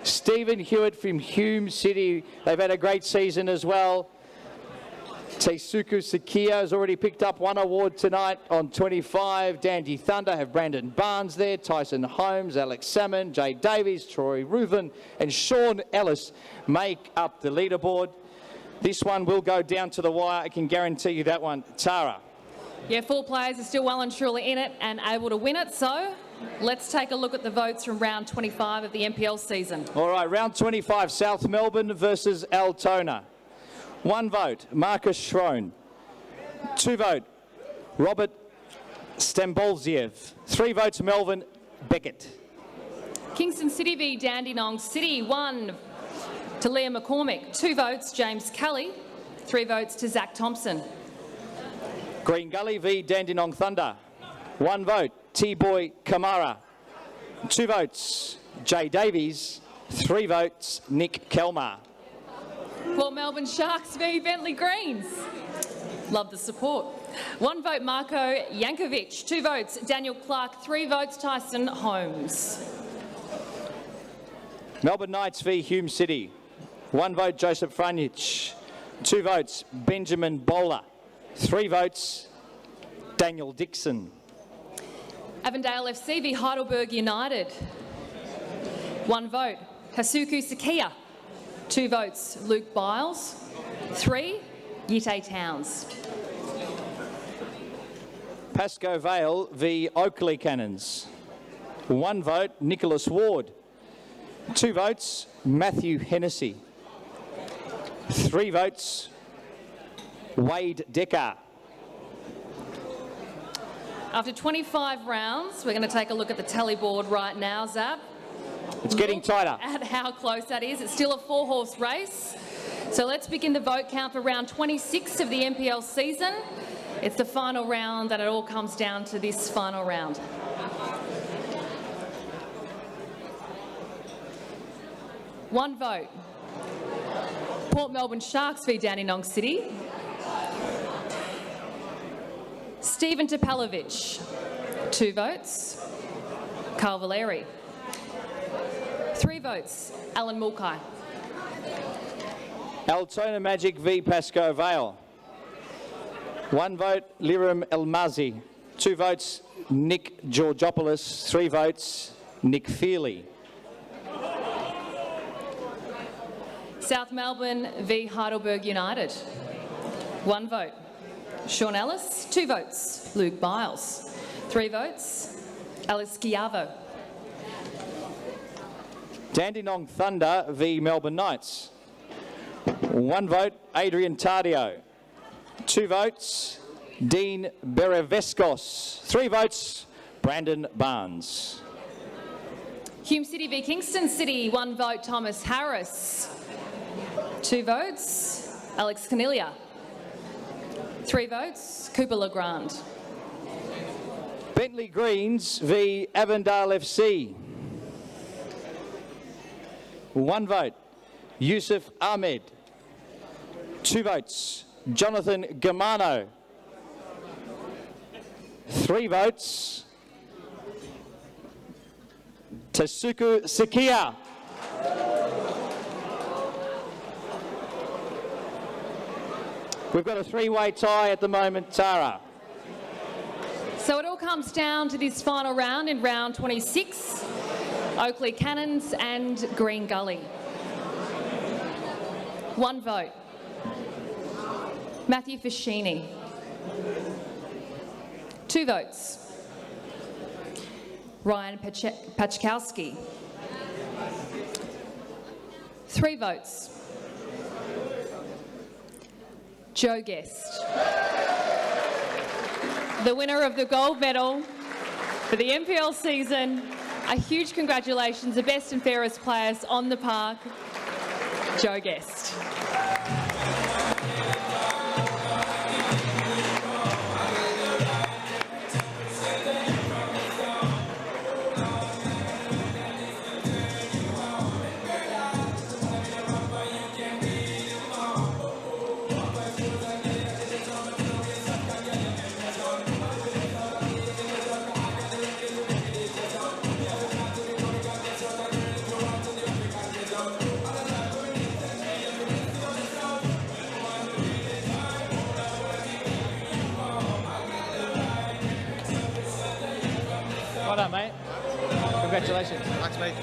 Stephen Hewitt from Hume City, they've had a great season as well. Teisuku Sakia has already picked up one award tonight on 25. Dandy Thunder have Brandon Barnes there, Tyson Holmes, Alex Salmon, Jay Davies, Troy Reuven and Sean Ellis make up the leaderboard. This one will go down to the wire, I can guarantee you that one. Tara. Yeah, 4 players are still well and truly in it and able to win it, so let's take a look at the votes from round 25 of the NPL season. All right, round 25, South Melbourne versus Altona. 1 vote, Marcus Schroen. 2 vote, Robert Stambolziev. 3 votes, Melvin Beckett. Kingston City v Dandenong City, 1 to Leah McCormick. 2 votes, James Kelly. 3 votes to Zach Thompson. Green Gully v Dandenong Thunder. 1 vote, T-Boy Kamara. 2 votes, Jay Davies. 3 votes, Nick Kelmar. Port Melbourne Sharks v Bentley Greens. Love the support. 1 vote, Marco Yankovic. 2 votes, Daniel Clark. 3 votes, Tyson Holmes. Melbourne Knights v Hume City. 1 vote, Joseph Franjic. 2 votes, Benjamin Bowler. 3 votes, Daniel Dixon. Avondale FC v Heidelberg United. 1 vote, Hasuku Sakia. 2 votes, Luke Biles. 3, Yite Towns. Pascoe Vale v Oakley Cannons. 1 vote, Nicholas Ward. 2 votes, Matthew Hennessy. 3 votes, Wade Decker. After 25 rounds, we're going to take a look at the tally board right now, Zab. It's getting tighter. At how close that is. It's still a 4-horse race. So let's begin the vote count for round 26 of the NPL season. It's the final round and it all comes down to this final round. One vote. Port Melbourne Sharks v Dandenong City. Stephen Topalovic. 2 votes. Carl Valeri. 3 votes, Alan Mulcahy. Altona Magic v Pascoe Vale. 1 vote, Liram Elmazi. 2 votes, Nick Georgopoulos. 3 votes, Nick Feely. South Melbourne v Heidelberg United. 1 vote, Sean Ellis. 2 votes, Luke Biles. 3 votes, Alice Schiavo. Dandenong Thunder v Melbourne Knights. 1 vote, Adrian Tardio. 2 votes, Dean Berevescos. 3 votes, Brandon Barnes. Hume City v Kingston City. 1 vote, Thomas Harris. 2 votes, Alex Canilia. 3 votes, Cooper Legrand. Bentley Greens v Avondale FC. 1 vote, Yusuf Ahmed. 2 votes, Jonathan Germano. 3 votes, Teisuku Sakia. We've got a 3-way tie at the moment, Tara. So it all comes down to this final round in round 26. Oakley Cannons and Green Gully. 1 vote, Matthew Fashini. 2 votes, Ryan Pachkowski. 3 votes, Joe Guest. The winner of the gold medal for the NPL season. A huge congratulations, the best and fairest players on the park, Joe Guest. Congratulations. Thanks, mate.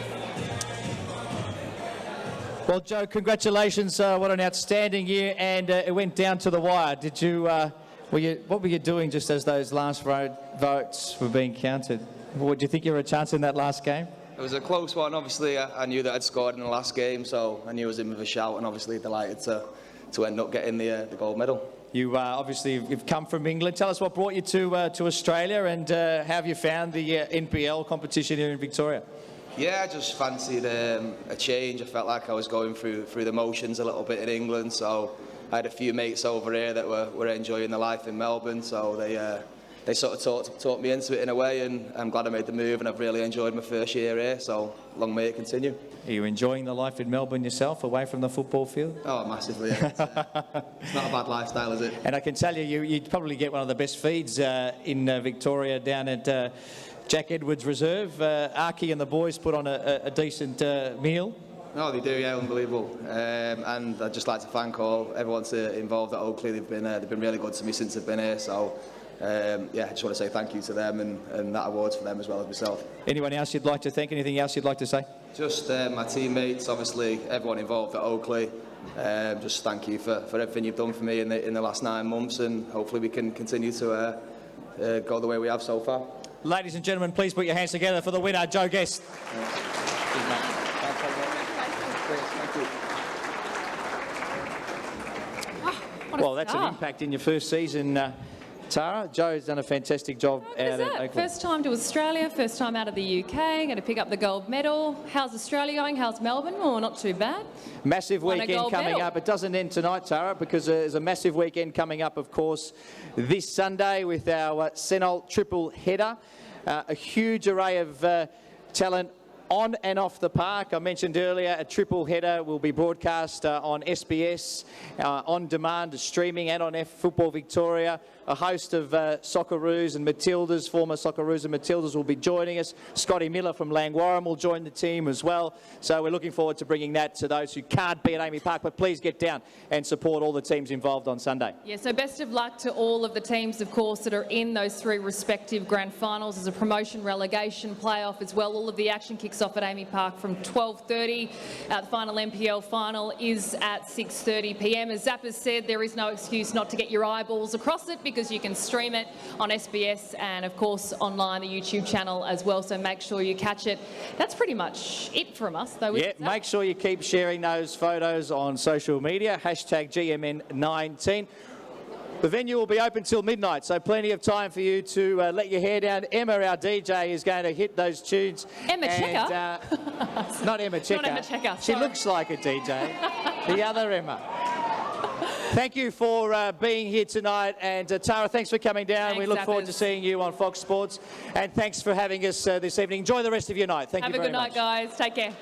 Well, Joe, congratulations. What an outstanding year, and it went down to the wire. Did you, what were you doing just as those last votes were being counted? What, do you think you were a chance in that last game? It was a close one. Obviously, I knew that I'd scored in the last game, so I knew I was in with a shout, and obviously delighted to end up getting the gold medal. You obviously you've come from England. Tell us what brought you to Australia, and how have you found the NPL competition here in Victoria? Yeah, I just fancied a change. I felt like I was going through the motions a little bit in England, so I had a few mates over here that were enjoying the life in Melbourne, so they sort of talked me into it in a way, and I'm glad I made the move, and I've really enjoyed my first year here, so long may it continue. Are you enjoying the life in Melbourne yourself, away from the football field? Oh, massively. Yeah. It's not a bad lifestyle, is it? And I can tell you, you'd probably get one of the best feeds in Victoria down at Jack Edwards Reserve. Archie and the boys put on a decent meal. No, they do, yeah, unbelievable. And I'd just like to thank everyone involved at Oakley. They've been really good to me since I've been here, so yeah, I just want to say thank you to them, and that award's for them as well as myself. Anyone else you'd like to thank? Anything else you'd like to say? Just my teammates, obviously, everyone involved at Oakley. Just thank you for everything you've done for me in the last 9 months, and hopefully we can continue to go the way we have so far. Ladies and gentlemen, please put your hands together for the winner, Joe Guest. Well, that's an impact in your first season, Tara. Joe's done a fantastic job out at Oakland. First time to Australia, first time out of the UK, going to pick up the gold medal. How's Australia going? How's Melbourne? Oh, not too bad. Massive weekend coming up. It doesn't end tonight, Tara, because there's a massive weekend coming up, of course, this Sunday with our Senol triple header. A huge array of talent on and off the park. I mentioned earlier a triple header will be broadcast on SBS, on demand, streaming, and on Football Victoria. A host of Socceroos and Matildas, former Socceroos and Matildas, will be joining us. Scotty Miller from Langwarrin will join the team as well. So we're looking forward to bringing that to those who can't be at Amy Park, but please get down and support all the teams involved on Sunday. Yeah, so best of luck to all of the teams, of course, that are in those 3 respective grand finals. There's a promotion, relegation, playoff as well. All of the action kicks off at Amy Park from 12:30. The final NPL final is at 6:30 p.m. As Zappers said, there is no excuse not to get your eyeballs across it, because you can stream it on SBS and, of course, online, the YouTube channel as well. So make sure you catch it. That's pretty much it from us, though. Yeah, make sure you keep sharing those photos on social media. Hashtag GMN19. The venue will be open till midnight, so plenty of time for you to let your hair down. Emma, our DJ, is going to hit those tunes. Emma Checker? Not Emma Checker. Not Emma Checker, She sorry. looks like a DJ. The other Emma. Thank you for being here tonight, and Tara, thanks for coming down. Thanks, we look forward Zappers. to seeing you on Fox Sports, and thanks for having us this evening. Enjoy the rest of your night. Thank you very much. Have a good night, guys. Take care.